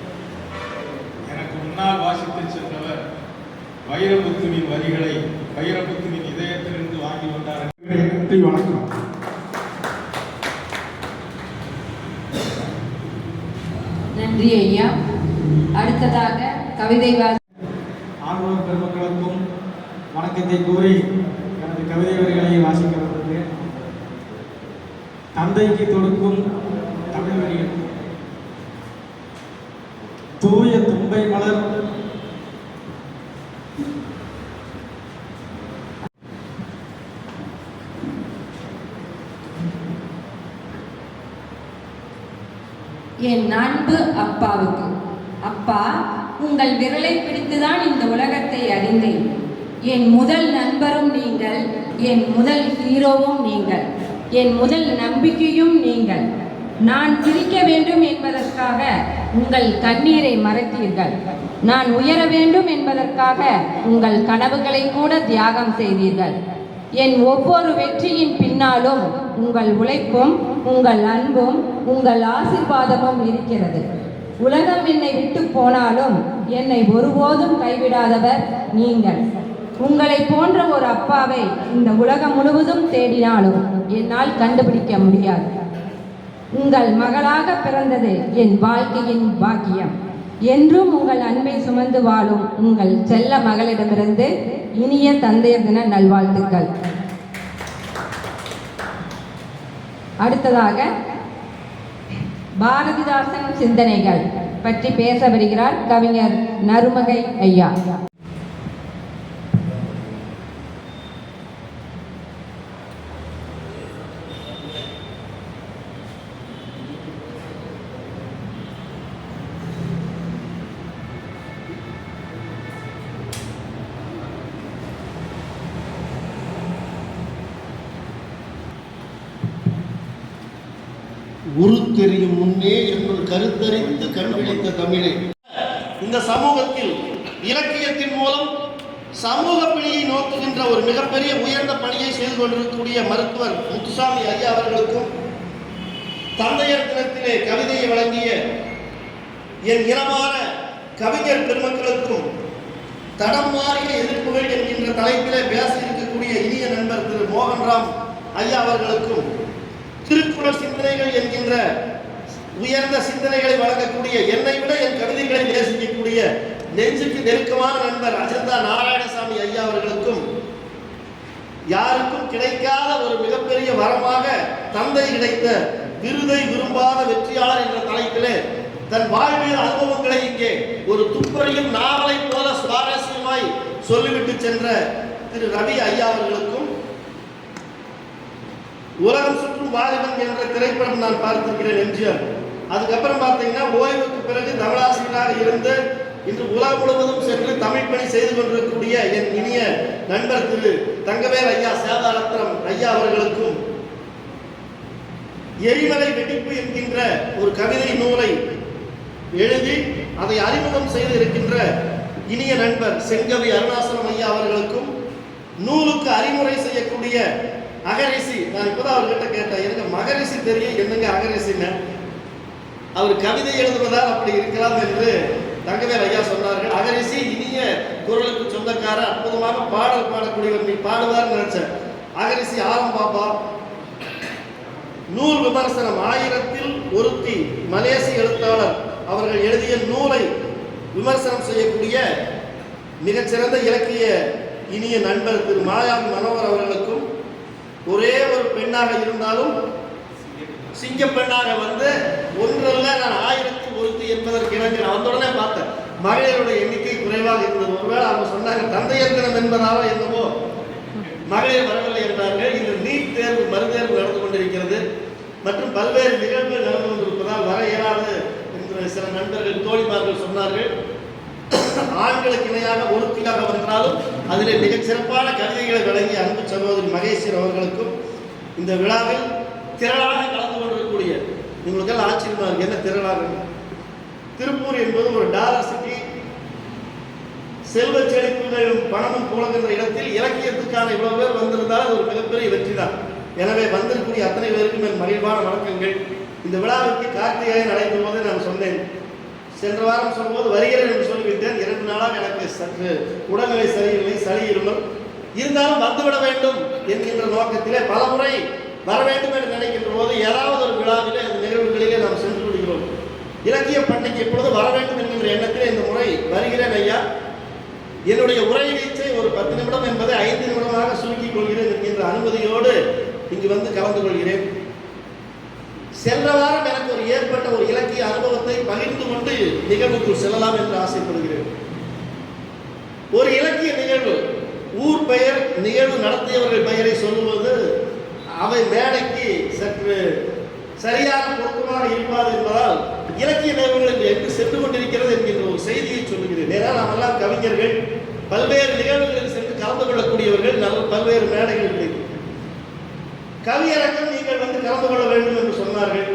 எனக்கு முன்னால் வாசித்து சென்றவர் வைரமுத்துவின் வரிகளை வைரமுத்துவின் இதயத்திலிருந்து வாங்கி வந்தார். நன்றி, வணக்கம். நன்றி ஐயா. அடுத்ததாக கவிதை ஆர்வலர் பெருமக்களுக்கும் வணக்கத்தை கூறி எனது கவிதை வரிகளை வாசிக்க வருகிறேன். தந்தைக்கு தொடுக்கும் தமிழ் வரிகள். தூய தும்பை மலர் என் அன்பு அப்பாவுக்கு. அப்பா, உங்கள் விரலை பிடித்துதான் இந்த உலகத்தை அறிந்தேன். என் முதல் நண்பரும் நீங்கள், என் முதல் ஹீரோவும் நீங்கள், என் முதல் நம்பிக்கையும் நீங்கள். நான் சிரிக்க வேண்டும் என்பதற்காக உங்கள் கண்ணீரை மறைத்தீர்கள். நான் உயர வேண்டும் என்பதற்காக உங்கள் கனவுகளை கூட தியாகம் செய்தீர்கள். என் ஒவ்வொரு வெற்றியின் பின்னாலும் உங்கள் உழைப்பும் உங்கள் அன்பும் உங்கள் ஆசீர்வாதமும் இருக்கிறது. உலகம் என்னை விட்டு போனாலும் என்னை ஒருபோதும் கைவிடாதவர் நீங்கள். உங்களை போன்ற ஒரு அப்பாவை இந்த உலகம் முழுவதும் தேடினாலும் என்னால் கண்டுபிடிக்க முடியாது. உங்கள் மகளாக பிறந்தது என் வாழ்க்கையின் பாக்கியம். என்றும் உங்கள் அன்பை சுமந்து வாழும் உங்கள் செல்ல மகளிடமிருந்து இனிய தந்தையர் தின நல்வாழ்த்துக்கள். அடுத்ததாக பாரதிதாசன் சிந்தனைகள் பற்றி பேச வருகிறார் கவிஞர் நருமகை ஐயா. உரு தெரியும் முன்னே என்னுள் கருத்தறிந்து கண்டுபிடித்த தமிழே. இந்த சமூகத்தில் இலக்கியத்தின் மூலம் சமூக பிணியை நோக்குகின்ற ஒரு மிகப்பெரிய உயர்ந்த பணியை செய்து கொண்டிருக்கக்கூடிய மருத்துவர் முத்துசாமி ஐயா அவர்களுக்கும், தந்தையர் தினத்திலே கவிதையை வழங்கிய என் இனமான கவிஞர் பெருமக்களுக்கும், தடம் மாறிய எதிர்ப்புகள் என்கின்ற தலைப்பிலே பேச இருக்கக்கூடிய இனிய நண்பர் திரு மோகன்ராம் ஐயா அவர்களுக்கும், திருக்குறள் சிந்தனைகள் என்கின்ற உயர்ந்த சிந்தனைகளை வழங்கக்கூடிய, என்னை விட என் கவிதைகளை நேசிக்கக்கூடிய நெஞ்சுக்கு நெருக்கமான நண்பர் அஜந்தா நாராயணசாமி ஐயா அவர்களுக்கும், யாருக்கும் கிடைக்காத ஒரு மிகப்பெரிய வரமாக தந்தை கிடைத்த விருதை விரும்பாத வெற்றியாளர் என்ற தலைப்பிலே தன் வாழ்வியல் அனுபவங்களை இங்கே ஒரு துப்பறியும் நாவலை போல சுவாரஸ்யமாய் சொல்லிவிட்டு சென்ற திரு ரவி ஐயா அவர்களுக்கும், உலகம் சுற்றும் வாலிபன் என்ற திரைப்படம் நான் பார்த்திருக்கிறேன் எம்ஜிஆர். அதுக்கப்புறம் பார்த்தீங்கன்னா ஓய்வுக்கு பிறகு தமிழாசிரியராக இருந்து இன்று உலகம் முழுவதும் சென்று தமிழ் பணி செய்து கொண்டிருக்கக்கூடிய என் இனிய நண்பர் திரு தங்கவேல் ஐயா சேதாரத்னம் ஐயா அவர்களுக்கும், எரிமலை வெடிப்பு என்கின்ற ஒரு கவிதை நூலை எழுதி அதை அறிமுகம் செய்து இருக்கின்ற இனிய நண்பர் செங்கவி அருணாசலம் ஐயா அவர்களுக்கும், நூலுக்கு அறிமுறை செய்யக்கூடிய அகரிசி, நான் இப்போதான் அவர்கிட்ட கேட்டேன், எனக்கு மகரிசி தெரியும், என்னங்க அகரிசின்னு. அவர் கவிதை எழுதுவதால் அப்படி இருக்கலாம் என்று தங்கவேல் ஐயா சொன்னார்கள். அகரிசி இனிய குரலுக்கு சொந்தக்காரர், அற்புதமாக பாடல் பாடக்கூடியவர், நீ பாடுவார்னு நினைச்சேன். அகரிசி ஆரம்பாப்பா. நூல் விமர்சனம் 1000ல் ஒருத்தி மலேசிய எழுத்தாளர் அவர்கள் எழுதிய நூலை விமர்சனம் செய்யக்கூடிய மிகச்சிறந்த இலக்கிய இனிய நண்பர் திரு மாயாவி மனோகர் அவர்களுக்கும், ஒரே ஒரு பெண்ணாக இருந்தாலும் சிங்க பெண்ணாக வந்து ஒன்றல்ல நான் 1000ல் ஒருத்தி என்பதற்கு இணங்க நான் வந்த உடனே பார்த்தேன் மகளிருடைய எண்ணிக்கை குறைவாக இருந்தது. ஒருவேளை அவங்க சொன்னாங்க தந்தையர் தினம் என்பதால என்னவோ மகளிர் வரவில்லை என்றார்கள். இந்த நீட் தேர்வு மறுதேர்வு நடந்து கொண்டிருக்கிறது மற்றும் பல்வேறு நிகழ்வுகள் நடந்து கொண்டிருப்பதால் வர இயலாது என்று சில நண்பர்கள் தோழிமார்கள் சொன்னார்கள். ஆண்களுக்கு இணையாக ஒருத்தியாக வந்தாலும் அதிலே மிகச் சிறப்பான கவிதைகளை வழங்கிய அன்பு சகோதரி மகேஸ்வர் அவர்களுக்கும், இந்த விழாவில் திரளாக கலந்து கொண்டிருக்கக்கூடிய உங்களுக்கெல்லாம் ஆச்சரியமா இருக்கு, என்ன திரளாக. திருப்பூர் என்பது ஒரு டாலர் சிட்டி, செல்வ செழிப்புகளும் பணமும் புழங்குகின்ற இடத்தில் இலக்கியத்துக்கான இவ்வளவு பேர் வந்திருந்தால் அது ஒரு மிகப்பெரிய வெற்றி தான். எனவே வந்திருக்கக்கூடிய அத்தனை பேருக்கும் என் மகிழ்வான வணக்கங்கள். இந்த விழாவிற்கு கார்த்திகேயன் அழைக்கும் போது நான் சொன்னேன், சென்ற வாரம் சொல்லும்போது வருகிறேன் என்று சொல்லிவிட்டேன். 2 நாளாக எனக்கு சற்று உடல்நிலை சரியில்லை, சளி இருமல், இருந்தாலும் வந்துவிட வேண்டும் என்கின்ற நோக்கத்திலே பல முறை வர வேண்டும் என்று நினைக்கின்ற போது ஏதாவது ஒரு விழாவிலே இந்த நிகழ்வுகளிலே நாம் சென்று விடுகிறோம். இலக்கிய பண்டிகை எப்பொழுது வர வேண்டும் என்கின்ற எண்ணத்திலே இந்த முறை வருகிறேன் ஐயா. என்னுடைய உரை நீச்சை ஒரு 10 நிமிடம் என்பதை 5 நிமிடமாக சுருக்கிக் கொள்கிறேன் என்கின்ற அனுமதியோடு இங்கு வந்து கலந்து கொள்கிறேன். சென்ற வாரம் எனக்கு ஒரு ஏற்பட்ட ஒரு இலக்கிய அனுபவத்தை பகிர்ந்து கொண்டு நிகழ்வுக்குள் செல்லலாம் என்று ஆசைப்படுகிறேன். ஒரு இலக்கிய நிகழ்வு, ஊர் பெயர், நிகழ்வு நடத்தியவர்கள் பெயரை சொல்லுவது அவை மேடைக்கு சற்று சரியான பொருத்தமாக இருப்பாது என்பதால் இலக்கிய நிகழ்வுகள் என்று சென்று கொண்டிருக்கிறது என்கின்ற ஒரு செய்தியை சொல்லுகிறேன். ஏன்னா நாம் எல்லாம் கவிஞர்கள், பல்வேறு நிகழ்வுகளில் சென்று கலந்து கொள்ளக்கூடியவர்கள், நல்ல பல்வேறு மேடைகள் கவியரங்கம் நீங்கள் வந்து கலந்து கொள்ள வேண்டும் என்று சொன்னார்கள்.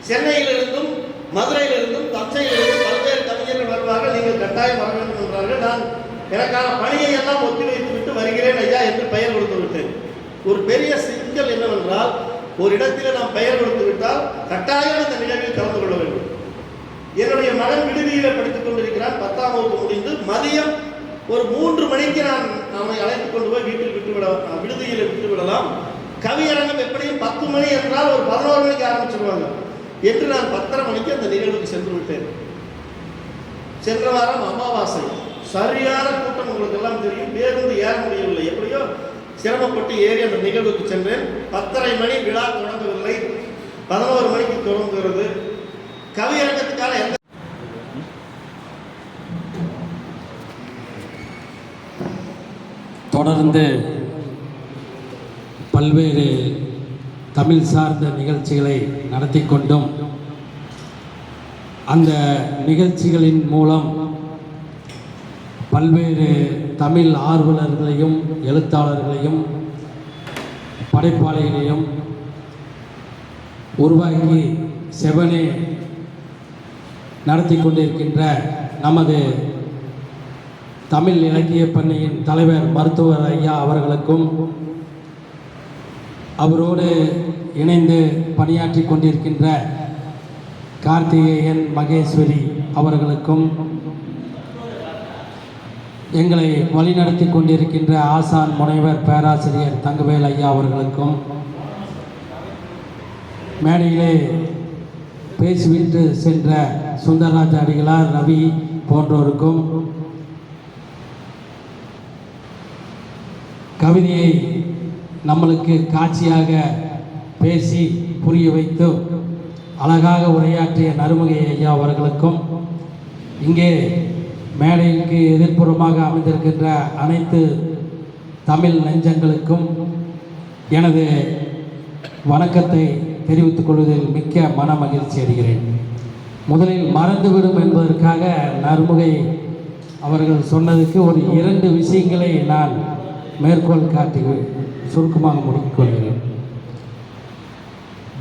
சென்னையிலிருந்தும் மதுரையிலிருந்தும் தஞ்சையிலிருந்தும் பல்வேறு கவிஞர்கள் வருவார்கள், நீங்கள் கட்டாயம் வர வேண்டும் என்றார்கள். நான் எனக்கான பணியை எல்லாம் ஒத்தி வைத்துவிட்டு வருகிறேன் ஐயா என்று பெயர் கொடுத்து விட்டேன். ஒரு பெரிய சிக்கல் என்னவென்றால், ஒரு இடத்தில் நாம் பெயர் கொடுத்து விட்டால் கட்டாயம் இந்த நிகழ்வில் கலந்து கொள்ள வேண்டும். என்னுடைய மகன் விடுதியில் படித்துக் கொண்டிருக்கிறான், 10ஆம் வகுப்பு முடிந்து. மதியம் ஒரு 3 மணிக்கு நான் அவனை அழைத்துக் கொண்டு போய் வீட்டில் விடுதியில் விட்டுவிடலாம். கவியரங்கம் எப்படியும் 10 மணி என்றால் ஒரு 11 மணிக்கு ஆரம்பிச்சிருவாங்க என்று நான் 10:30 மணிக்கு அந்த நிகழ்வுக்கு சென்று விட்டேன். சென்ற வாரம் அமாவாசை, சரியான கூட்டம், உங்களுக்கு எல்லாம் தெரியும். பேருந்து ஏற முடியவில்லை, எப்படியோ சிரமப்பட்டு ஏறி அந்த நிகழ்வுக்கு சென்றேன். 10:30 மணி விழா தொடங்கவில்லை, 11 மணிக்கு தொடங்குகிறது. கவியரங்கத்துக்கான எந்த தொடர்ந்து பல்வேறு தமிழ் சார்ந்த நிகழ்ச்சிகளை நடத்தி கொண்டும் அந்த நிகழ்ச்சிகளின் மூலம் பல்வேறு தமிழ் ஆர்வலர்களையும் எழுத்தாளர்களையும் படைப்பாளிகளையும் உருவாக்கி செவனே நடத்தி கொண்டிருக்கின்ற நமது தமிழ் இலக்கிய பண்ணையின் தலைவர் மருத்துவர் ஐயா அவர்களுக்கும், அவரோடு இணைந்து பணியாற்றி கொண்டிருக்கின்ற கார்த்திகேயன், மகேஸ்வரி அவர்களுக்கும், எங்களை வழிநடத்தி கொண்டிருக்கின்ற ஆசான் முனைவர் பேராசிரியர் தங்கவேல் ஐயா அவர்களுக்கும், மேடையிலே பேசிவிட்டு சென்ற சுந்தரராஜ அடிகளார், ரவி போன்றோருக்கும், கவிதையை நம்மளுக்கு காட்சியாக பேசி புரிய வைத்து அழகாக உரையாற்றிய நறுமுகை ஐயா அவர்களுக்கும், இங்கே மேடைக்கு எதிர்ப்புறமாக அமைந்திருக்கின்ற அனைத்து தமிழ் நெஞ்சங்களுக்கும் எனது வணக்கத்தை தெரிவித்துக் கொள்வதில் மிக்க மன மகிழ்ச்சி அடைகிறேன். முதலில் மறந்துவிடும் என்பதற்காக நறுமுகை அவர்கள் சொன்னதுக்கு ஒரு 2 விஷயங்களை நான் மேற்கோள் காட்டி சுருக்கமாக முடித்துக் கொள்கிறேன்.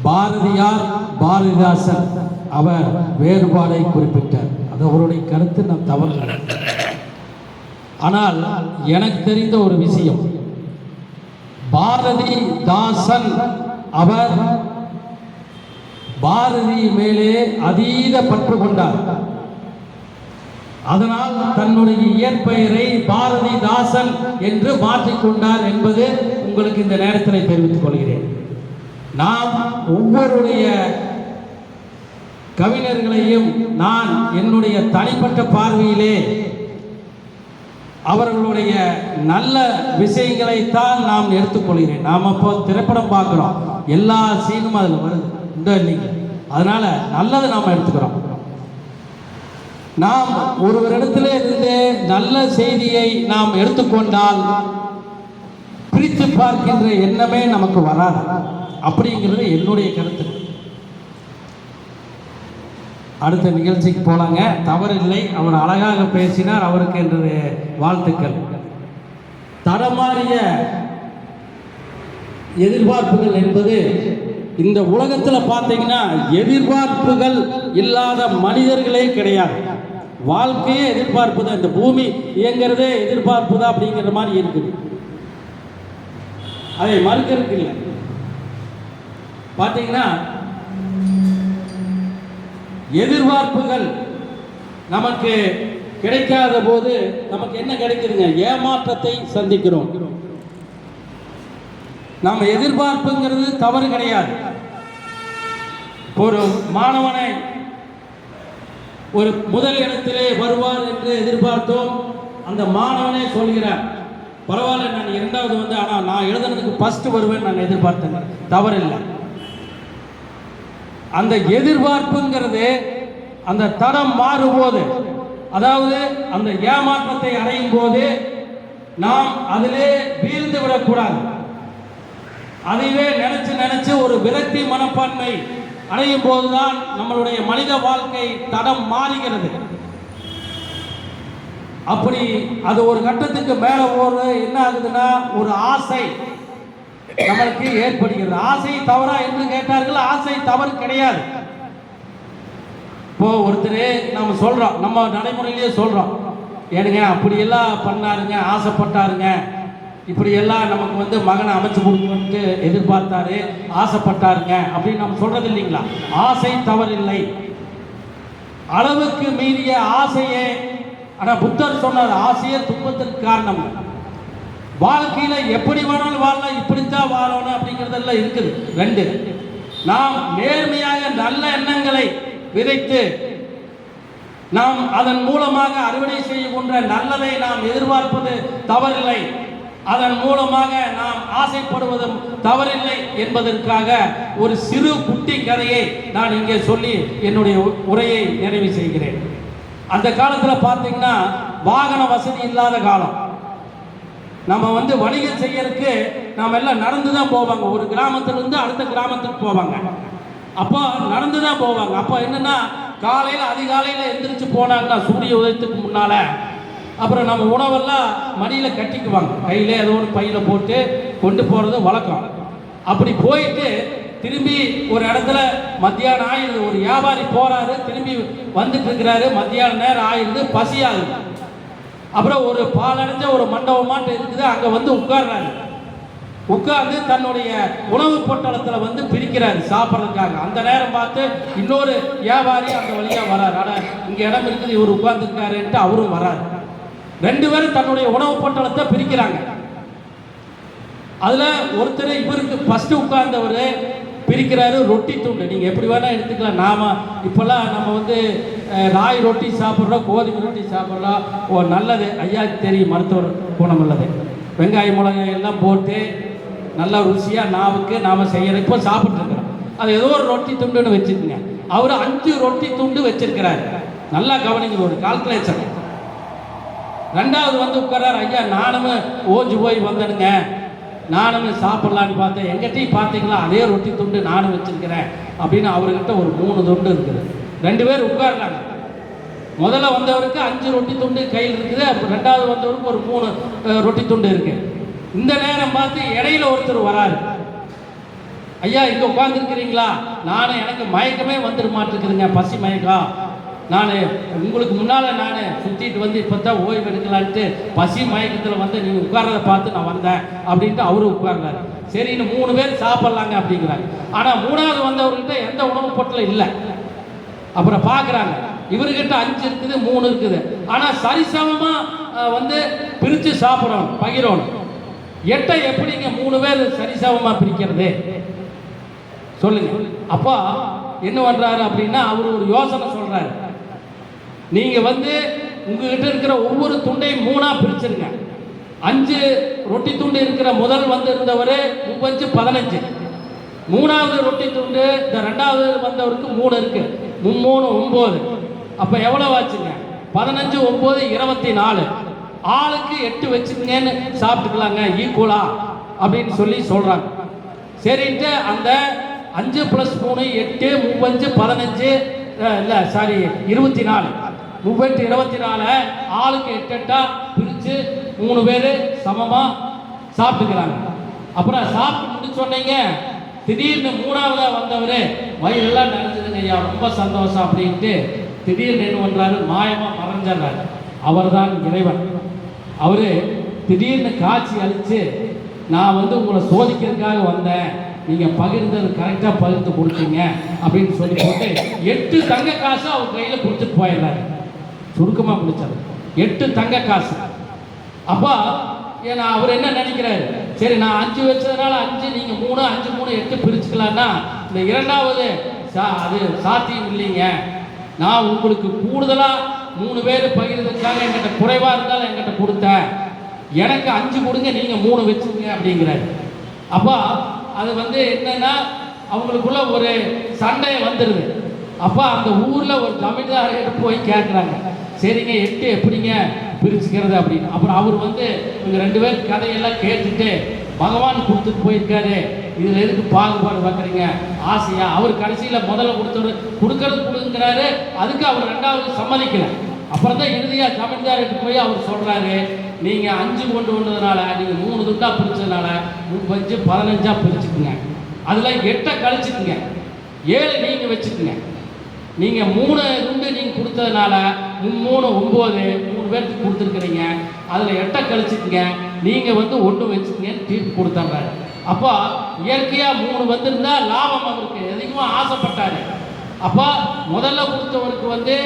பாரதியார் பாரதிதாசன் அவர் வேறுபாடை குறிப்பிட்டார். அது அவருடைய கருத்து, நான் தவறு. ஆனால் எனக்கு தெரிந்த ஒரு விஷயம், பாரதிதாசன் அவர் பாரதி மேலே அதீத பற்று கொண்டார். அதனால் தன்னுடைய இயற்பெயரை பாரதிதாசன் என்று மாற்றிக்கொண்டார் என்பது உங்களுக்கு இந்த நேரத்தில் தெரிவித்துக் கொள்கிறேன். நாம் ஒவ்வொருடைய கவிஞர்களையும் நான் என்னுடைய தனிப்பட்ட பார்வையிலே அவர்களுடைய நல்ல விஷயங்களைத்தான் நாம் எடுத்துக்கொள்கிறேன். நாம் அப்போ திரைப்படம் பார்க்குறோம், எல்லா சீனும் அதில் வருது, உண்டோ இல்லைங்க? அதனால நல்லது நாம் எடுத்துக்கிறோம். நாம் ஒருவரிடத்துல இருந்து நல்ல செய்தியை நாம் எடுத்துக்கொண்டால் பிரித்து பார்க்கின்ற எண்ணமே நமக்கு வராது. அப்படிங்கிறது என்னுடைய கருத்து. அடுத்த நிகழ்ச்சிக்கு போலாங்க, தவறில்லை. அவர் அழகாக பேசினார், அவருக்கு என்று வாழ்த்துக்கள். தடமாறிய எதிர்பார்ப்புகள் என்பது இந்த உலகத்தில் பார்த்தீங்கன்னா எதிர்பார்ப்புகள் இல்லாத மனிதர்களே கிடையாது. வாழ்க்கையே எதிர்பார்ப்பு தான். இந்த பூமி இயங்கிறதே எதிர்பார்ப்பு தான் அப்படிங்கிற மாதிரி இருக்குது. அதை மறுக்கிறதுக்கு இல்லை. பார்த்தீங்கன்னா எதிர்பார்ப்புகள் நமக்கு கிடைக்காத போது நமக்கு என்ன கிடைக்குதுங்க? ஏமாற்றத்தை சந்திக்கிறோம். நாம் எதிர்பார்ப்புங்கிறது தவறு கிடையாது. ஒரு மாணவனை ஒரு முதல் இடத்திலே வருவார் என்று எதிர்பார்த்தோம். அந்த மாணவனே சொல்கிறார், பரவாயில்ல நான் இரண்டாவது வந்து, ஆனால் நான் எழுதுனதுக்கு ஃபர்ஸ்ட் வருவேன் நான் எதிர்பார்த்தேன். தவறில்லை. அந்த எதிர்பார்ப்புங்கிறது அந்த தடம் மாறும்போது, அதாவது அந்த ஏமாற்றத்தை அடையும் போது நாம் அதிலே வீழ்ந்து விடக்கூடாது. அதைவே நினைச்சு ஒரு விரக்தி மனப்பான்மை அடையும் போதுதான் நம்மளுடைய மனித வாழ்க்கை தடம் மாறுகிறது. அப்படி அது ஒரு கட்டத்துக்கு மேலே என்ன ஆகுதுன்னா, ஒரு ஆசை நம்மளுக்கு ஏற்படுகிறது. ஆசை தவறா என்று கேட்டார்கள். ஆசை தவறு கிடையாது. இப்போ ஒருத்தர் நம்ம சொல்றோம், நம்ம நடைமுறையிலேயே சொல்றோம், ஏனுங்க அப்படியெல்லாம் பண்ணாருங்க, ஆசைப்பட்டாருங்க, இப்படியெல்லாம் நமக்கு வந்து மகனை அமைச்சு கொடுக்கணும்ட்டு எதிர்பார்த்தாரு, ஆசைப்பட்டாருங்க அப்படின்னு நம்ம சொல்றது இல்லைங்களா? ஆசை தவறில்லை. அளவுக்கு மீறிய ஆசையே, ஆனால் புத்தர் சொன்னார், ஆசையே துன்பத்திற்கு காரணம். வாழ்க்கையில எப்படி வேணாலும் வாழலாம், இப்படித்தான் வாழணும் அப்படிங்கிறதெல்லாம் இருக்குது. ரெண்டு, நாம் நேர்மையாக நல்ல எண்ணங்களை விதைத்து நாம் அதன் மூலமாக அறுவடை செய்கின்ற நல்லதை நாம் எதிர்பார்ப்பது தவறில்லை. அதன் மூலமாக நாம் ஆசைப்படுவதும் தவறில்லை என்பதற்காக ஒரு சிறு குட்டி கதையை நான் இங்கே சொல்லி என்னுடைய உரையை நிறைவு செய்கிறேன். அந்த காலத்தில் பார்த்தீங்கன்னா வாகன வசதி இல்லாத காலம். நம்ம வந்து வணிகம் செய்யறதுக்கு நாம் எல்லாம் நடந்து தான் போவாங்க. ஒரு கிராமத்திலிருந்து அடுத்த கிராமத்துக்கு போவாங்க. அப்போ நடந்து தான் போவாங்க. அப்போ என்னன்னா, காலையில் அதிகாலையில் எந்திரிச்சு போனாங்கன்னா சூரிய உதயத்துக்கு முன்னால, அப்புறம் நம்ம உணவெல்லாம் மடியில் கட்டிக்குவாங்க, கையில் ஏதோ ஒரு பையில் போட்டு கொண்டு போகிறது வழக்கம். அப்படி போயிட்டு திரும்பி ஒரு இடத்துல மத்தியானம் ஆயிடுது, ஒரு வியாபாரி போகிறாரு, திரும்பி வந்துட்டு இருக்கிறாரு, மத்தியான நேரம் ஆயிடுது, பசியாகுது. அப்புறம் ஒரு பாலடைஞ்ச ஒரு மண்டபமாட்டு இருக்குது, அங்கே வந்து உட்கார்றாரு. உட்கார்ந்து தன்னுடைய உணவு பொட்டலத்தில் வந்து பிரிக்கிறாரு சாப்பிட்றதுக்காக. அந்த நேரம் பார்த்து இன்னொரு வியாபாரி அந்த வழியாக வராரு. ஆனால் இங்கே இடம் இருக்குது, இவர் உட்கார்ந்துருக்காருன்ட்டு அவரும் வராரு. ரெண்டு பேரும் தன்னுடைய உணவு பொட்டலத்தை பிரிக்கிறாங்க. அதில் ஒருத்தர் இவருக்கு ஃபஸ்ட்டு உட்கார்ந்தவர் பிரிக்கிறாரு ரொட்டி துண்டு. நீங்கள் எப்படி வேணால் எடுத்துக்கலாம். நாம் இப்போல்லாம் நம்ம வந்து ராய் ரொட்டி சாப்பிட்றோம், கோதுமை ரொட்டி சாப்பிட்றோம். ஓ நல்லது, ஐயா தெரியும், மருத்துவ குணம் உள்ளது. வெங்காயம் மிளகாய் எல்லாம் போட்டு நல்லா ருசியாக நாவுக்கு நாம் செய்கிற இப்போ சாப்பிட்ருக்குறோம். அது ஏதோ ஒரு ரொட்டி துண்டுன்னு வச்சுக்கோங்க. அவர் 5 ரொட்டி துண்டு வச்சிருக்கிறாரு. நல்லா கவனிங்க, ஒரு கால்குலேஷன். ரெண்டாவது வந்து உட்காரார், ஐயா நானும் ஓஞ்சு போய் வந்தனுங்க, நானும் சாப்பிட்லான்னு பார்த்தேன், எங்கிட்டையும் பார்த்தீங்களா அதே ரொட்டி துண்டு நானும் வச்சிருக்கிறேன் அப்படின்னு அவர்கிட்ட ஒரு 3 துண்டு இருக்குது. 2 பேர் உட்கார்றாங்க. முதல்ல வந்தவருக்கு 5 ரொட்டி துண்டு கையில் இருக்குது, ரெண்டாவது வந்தவருக்கு ஒரு 3 ரொட்டி துண்டு இருக்கு. இந்த நேரம் பார்த்து இடையில ஒருத்தர் வராரு. ஐயா இங்கே உட்காந்துருக்கிறீங்களா? எனக்கு மயக்கமே வந்துட மாட்டேங்குதுங்க, பசி மயக்கம். நான் உங்களுக்கு முன்னால் நான் சுற்றிட்டு வந்து இப்போ தான் ஓய்வு எடுக்கலான்ட்டு பசி மயக்கத்தில் வந்து நீங்கள் உட்கார்றதை பார்த்து நான் வந்தேன் அப்படின்ட்டு அவரு உட்கார்றாரு. சரி இன்னும் 3 பேர் சாப்பிட்லாங்க அப்படிங்கிறாங்க. ஆனால் 3வது வந்தவர்கிட்ட எந்த உணவு பொட்டலும் இல்லை. அப்புறம் பார்க்குறாங்க, இவர்கிட்ட 5 இருக்குது 3 இருக்குது. ஆனால் சரிசமமாக வந்து பிரித்து சாப்பிடணும், பகிரணும். 8 எப்படிங்க 3 பேர் சரிசமமாக பிரிக்கிறது சொல்லுங்க. அப்போ என்ன பண்ணுறாரு அப்படின்னா அவர் ஒரு யோசனை சொல்கிறாரு. நீங்கள் வந்து உங்ககிட்ட இருக்கிற ஒவ்வொரு துண்டையும் 3ஆக பிரிச்சிருங்க. 5 ரொட்டி துண்டு இருக்கிற முதல் வந்து இருந்தவர் 5 15. 3வது ரொட்டி துண்டு இந்த 2வது வந்தவருக்கு 3 இருக்கு, 3 9. அப்போ எவ்வளோ ஆச்சுங்க? 15 9 24. ஆளுக்கு 8 வச்சுக்கங்கன்னு சாப்பிட்டுக்கலாங்க ஈக்குவலா அப்படின்னு சொல்லி சொல்கிறாங்க. சரின்ட்டு அந்த 5 + 3 8 5 15 இல்லை சாரி 24. 24 ஆளுக்கு 8 பிரித்து 3 பேர் சமமாக சாப்பிட்டுக்கிறாங்க. அப்புறம் சாப்பிட்டு முடிச்சோன்னீங்க திடீர்னு 3வது வந்தவர் வயிறெல்லாம் நினைச்சதுங்க, ஐயா ரொம்ப சந்தோஷம் அப்படின்ட்டு திடீர்னு என்ன பண்ணுறாரு, மாயமாக மறைஞ்சிடுறாரு. அவர் தான் இறைவன். அவர் திடீர்னு காட்சி அளித்து நான் வந்து உங்களை சோதிக்கிறதுக்காக வந்தேன், நீங்கள் பகிர்ந்தது கரெக்டாக பகிர்ந்து கொடுத்தீங்க அப்படின்னு சொல்லி போட்டு 8 தங்க காசு அவர் கையில் கொடுத்துட்டு போயிடுறாரு. சுருக்கமாக முடிச்சாரு 8 தங்க காசு. அப்போ ஏன்னா அவர் என்ன நினைக்கிறாரு, சரி நான் 5 வச்சதுனால 5 நீங்கள் 3 5 3 8 பிரிச்சுக்கலான்னா இந்த 2வது அது சாத்தியம் இல்லைங்க. நான் உங்களுக்கு கூடுதலாக 3 பேர் பகிர்றதுக்காக என்கிட்ட குறைவாக இருந்தாலும் என்கிட்ட கொடுத்தேன், எனக்கு 5 கொடுங்க நீங்கள் 3 வச்சுங்க அப்படிங்கிறாரு. அப்போ அது வந்து என்னன்னா அவங்களுக்குள்ள ஒரு சண்டை வந்துடுது. அப்போ அந்த ஊரில் ஒரு ஜமீன்தார்கிட்ட போய் கேட்குறாங்க, சரிங்க 8 எப்படிங்க பிரிச்சுக்கிறது அப்படின்னு. அப்புறம் அவர் வந்து இவங்க 2 பேர் கதையெல்லாம் கேட்டுட்டு பகவான் கொடுத்துட்டு போயிருக்காரு, இதில் எதுக்கு பாகுபாடு பார்க்குறீங்க ஆசையா? அவர் கடைசியில் முதல்ல கொடுக்கறது கொடுங்கிறாரு, அதுக்கு அவர் 2வது சம்மதிக்கலை. அப்புறம் தான் இறுதியாக ஜமீன்தார்கிட்ட போய் அவர் சொல்கிறாரு, நீங்கள் 5 கொண்டு வந்ததுனால நீங்கள் 3 துண்டாக பிரித்ததுனால 5 15 பிரிச்சுக்குங்க, அதில் 8 கழிச்சுக்குங்க, 7 நீங்கள் வச்சுக்குங்க. நீங்கள் 3 துண்டு நீங்கள் கொடுத்ததுனால 3 9 3 பேருக்கு கொடுத்துருக்குறீங்க, அதில் 8 கழிச்சுக்குங்க, நீங்கள் வந்து 1 வச்சுக்கங்கன்னு தீர்ப்பு கொடுத்தாங்க. அப்போ இயற்கையாக 3 வந்திருந்தா லாபம் அவருக்கு அதிகமாக ஆசைப்பட்டார். அப்போ முதல்ல கொடுத்தவருக்கு வந்து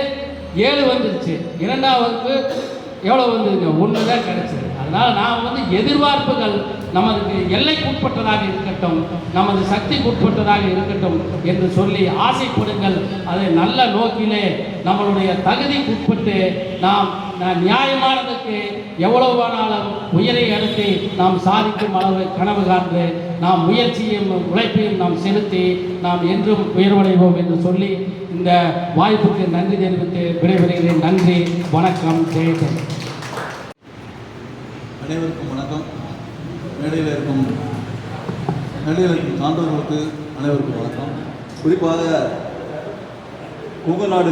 7 வந்துருச்சு, 2வதுக்கு எவ்வளோ வந்ததுங்க? 1 தான் கிடைச்சது. அதனால் நாம் வந்து எதிர்பார்ப்புகள் நமக்கு எல்லைக்குட்பட்டதாக இருக்கட்டும், நமது சக்திக்குட்பட்டதாக இருக்கட்டும் என்று சொல்லி ஆசைப்படுங்கள். அதை நல்ல நோக்கிலே நம்மளுடைய தகுதிக்குட்பட்டு நாம் நியாயமானதுக்கு எவ்வளவானாலும் உயரை அடுத்து நாம் சாதிக்கும் அளவு கனவு காண்டு நாம் முயற்சியும் உழைப்பையும் நாம் செலுத்தி நாம் என்றும் உயர்வடைவோம் என்று சொல்லி இந்த வாய்ப்புக்கு நன்றி தெரிவித்து விடைபெறுகிறேன். நன்றி, வணக்கம், ஜெயசன். அனைவருக்கும் வணக்கம். மேடையில் இருக்கும் சான்றோர்களுக்கு அனைவருக்கும் வணக்கம். குறிப்பாக கொங்குநாடு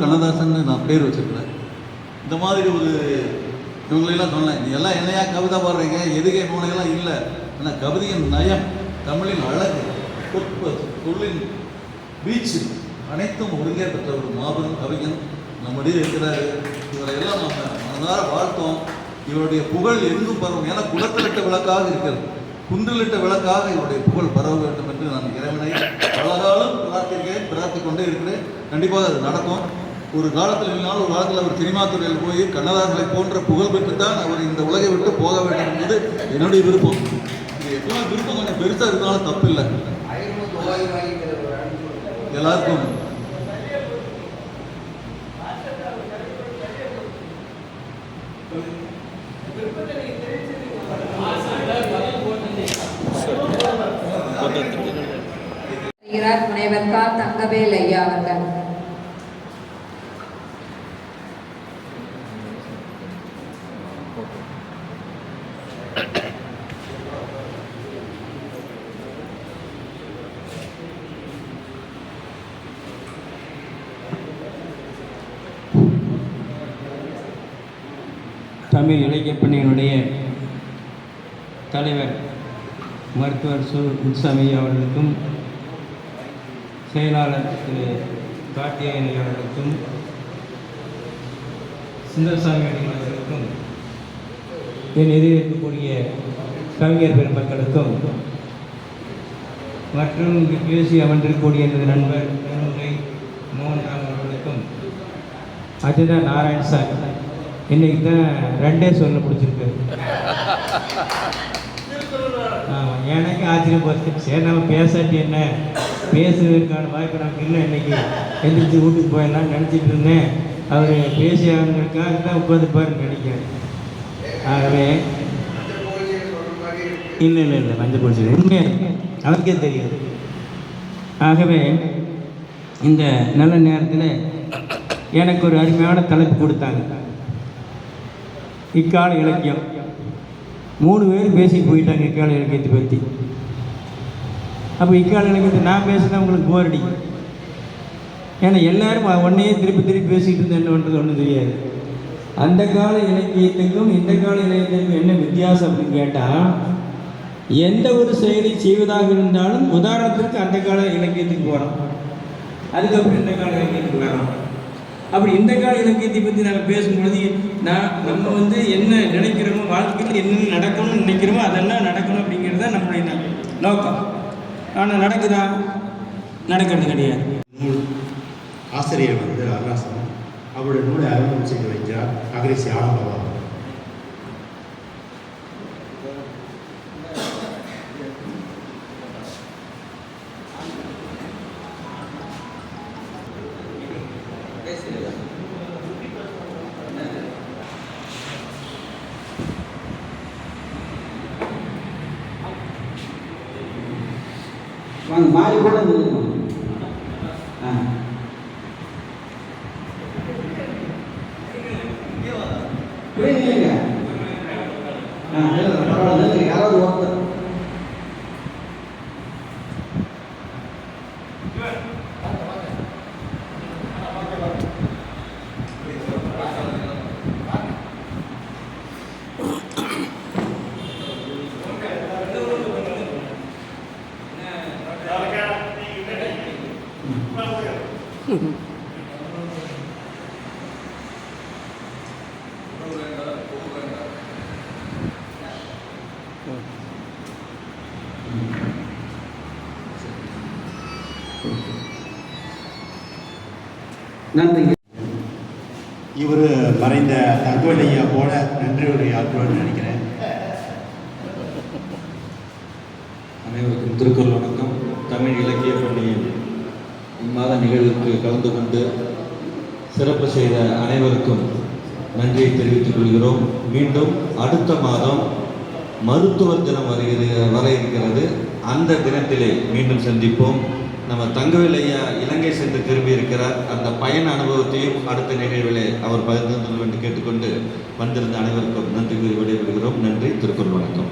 கண்ணதாசன் நான் பேர் வச்சுருக்கிறேன். இந்த மாதிரி ஒரு இவங்களெல்லாம் சொன்னேன், நீ எல்லாம் என்னையா கவிதை பாடுறீங்க, எதுகை நூலையெல்லாம் இல்லை. ஆனால் கவிதையின் நயம், தமிழின் அழகு, சொல்லின் வீச்சு அனைத்தும் ஒருங்கே பெற்ற ஒரு மாபெரும் கவிஞன் நம்முடைய இருக்கிறாரு. இவரையெல்லாம் நம்ம மனதார வாழ்த்தோம். இவருடைய புகழ் எங்கும் பரவும். ஏன்னா குளத்திலிட்ட விளக்காக இருக்கிறது, குன்றிலிட்ட விளக்காக இவருடைய புகழ் பரவ வேண்டும் என்று நான் இறைவனை பலகாலம் பிரார்த்திக் கொண்டே இருக்கிறேன். கண்டிப்பாக அது நடக்கும். ஒரு காலத்தில் இல்லைனாலும் ஒரு காலத்தில் அவர் சினிமா துறையில் போய் கண்ணதாசனை போன்ற புகழ் பெற்றுத்தான் அவர் இந்த உலகை விட்டு போக வேண்டும் என்பது என்னுடைய விருப்பம். இது எப்பவுமே விருப்பம் கொஞ்சம் பெருசாக இருந்தாலும் தப்பு இல்லை. எல்லாருக்கும் முனைவர் கா. தங்கவேல் ஐயா அவர்கள். தமிழ் இலக்கிய பணியினுடைய தலைவர் மருத்துவர் முத்துசாமி அவர்களுக்கும் செயலாளர் திரு கார்த்திகேயன் அவர்களுக்கும் சுந்தரசாமி அவர்களுக்கும் என் எதிர்க்கக்கூடிய கவிஞர் பெருமக்களுக்கும் மற்றும் இங்கு பேசி அமர்ந்திருக்கக்கூடிய எனது நண்பர் நன்முறை மோகன்ராம் அவர்களுக்கும் அதுதான் நாராயணசாமி இன்னைக்கு தான் 2 சொல்ல பிடிச்சிருக்கு. ஆமாம், எனக்கு ஆச்சரியம் போச்சு. சரி, நம்ம பேசாட்டி என்ன, பேசுவதற்கான வாய்ப்பு நமக்கு இல்லை. இன்னைக்கு எந்திரிச்சு வீட்டுக்கு போயிடலாம்னு நினச்சிட்டு இருந்தேன். அவர் பேசி அவங்களுக்காக தான் உட்காந்துப்பாருன்னு நினைக்கிறேன். ஆகவே இல்லை மஞ்சள் பொழிச்சு உண்மையாக அவருக்கே தெரியாது. ஆகவே இந்த நல்ல நேரத்தில் எனக்கு ஒரு அருமையான தலைப்பு கொடுத்தாங்க, இக்கால இலக்கியம். 3 பேர் பேசி போயிட்டாங்க இக்கால இலக்கியத்தை பற்றி. அப்போ இக்கால இலக்கியத்தை நான் பேசினா உங்களுக்கு போர் அடிக்கும். ஏன்னா எல்லாரும் ஒன்றையே திருப்பி பேசிக்கிட்டு இருந்தேன், என்ன பண்ணுறது ஒன்றும் தெரியாது. அந்த கால இலக்கியத்துக்கும் இந்த கால இலக்கியத்துக்கும் என்ன வித்தியாசம் அப்படின்னு கேட்டால், எந்த ஒரு செயலை செய்வதாக இருந்தாலும் உதாரணத்திற்கு அந்த கால இலக்கியத்துக்கு போகிறோம், அதுக்கப்புறம் இந்த கால இலக்கியத்துக்கு வரோம். அப்படி இந்த கால இலக்கியத்தை பற்றி நாங்கள் பேசும்பொழுது நம்ம என்ன நினைக்கிறோமோ, வாழ்க்கையில் என்னென்ன நடக்கணும்னு நினைக்கிறோமோ அதெல்லாம் நடக்கணும் அப்படிங்கிறது தான் நம்மளுடைய நோக்கம். ஆனால் நடக்குதா? நடக்கிறது கிடையாது. நூல் ஆசிரியர் அருணாசலம் அவருடைய நூலை அறிமுகம் செய்து வைக்கிறார் அகரிசி ஆனந்தவா. வாங்க, மாறி கூட பரவாயில்ல, யாராவது ஒருத்தர் நன்றி. இவர் மறைந்த தங்கவேலையா போல நன்றி ஒரு ஆற்றுவார்னு நினைக்கிறேன். அனைவருக்கும் திருக்குறள் வணக்கம். தமிழ் இலக்கிய பள்ளியின் இம்மாத நிகழ்வுக்கு கலந்து கொண்டு சிறப்பு செய்த அனைவருக்கும் நன்றியை தெரிவித்துக் கொள்கிறோம். மீண்டும் அடுத்த மாதம் மருத்துவர் தினம் வர இருக்கிறது. அந்த தினத்திலே மீண்டும் சந்திப்போம். நம்ம தங்கவேலையா இலங்கை சென்று திரும்பி இருக்கிறார். அந்த பயண அனுபவத்தையும் அடுத்த நிகழ்விலே அவர் பகிர்ந்து கொள்ள வேண்டும் கேட்டுக்கொண்டு வந்திருந்த அனைவருக்கும் நன்றி கூறி விடைபெறுகிறோம். நன்றி. திருக்குறள் வணக்கம்.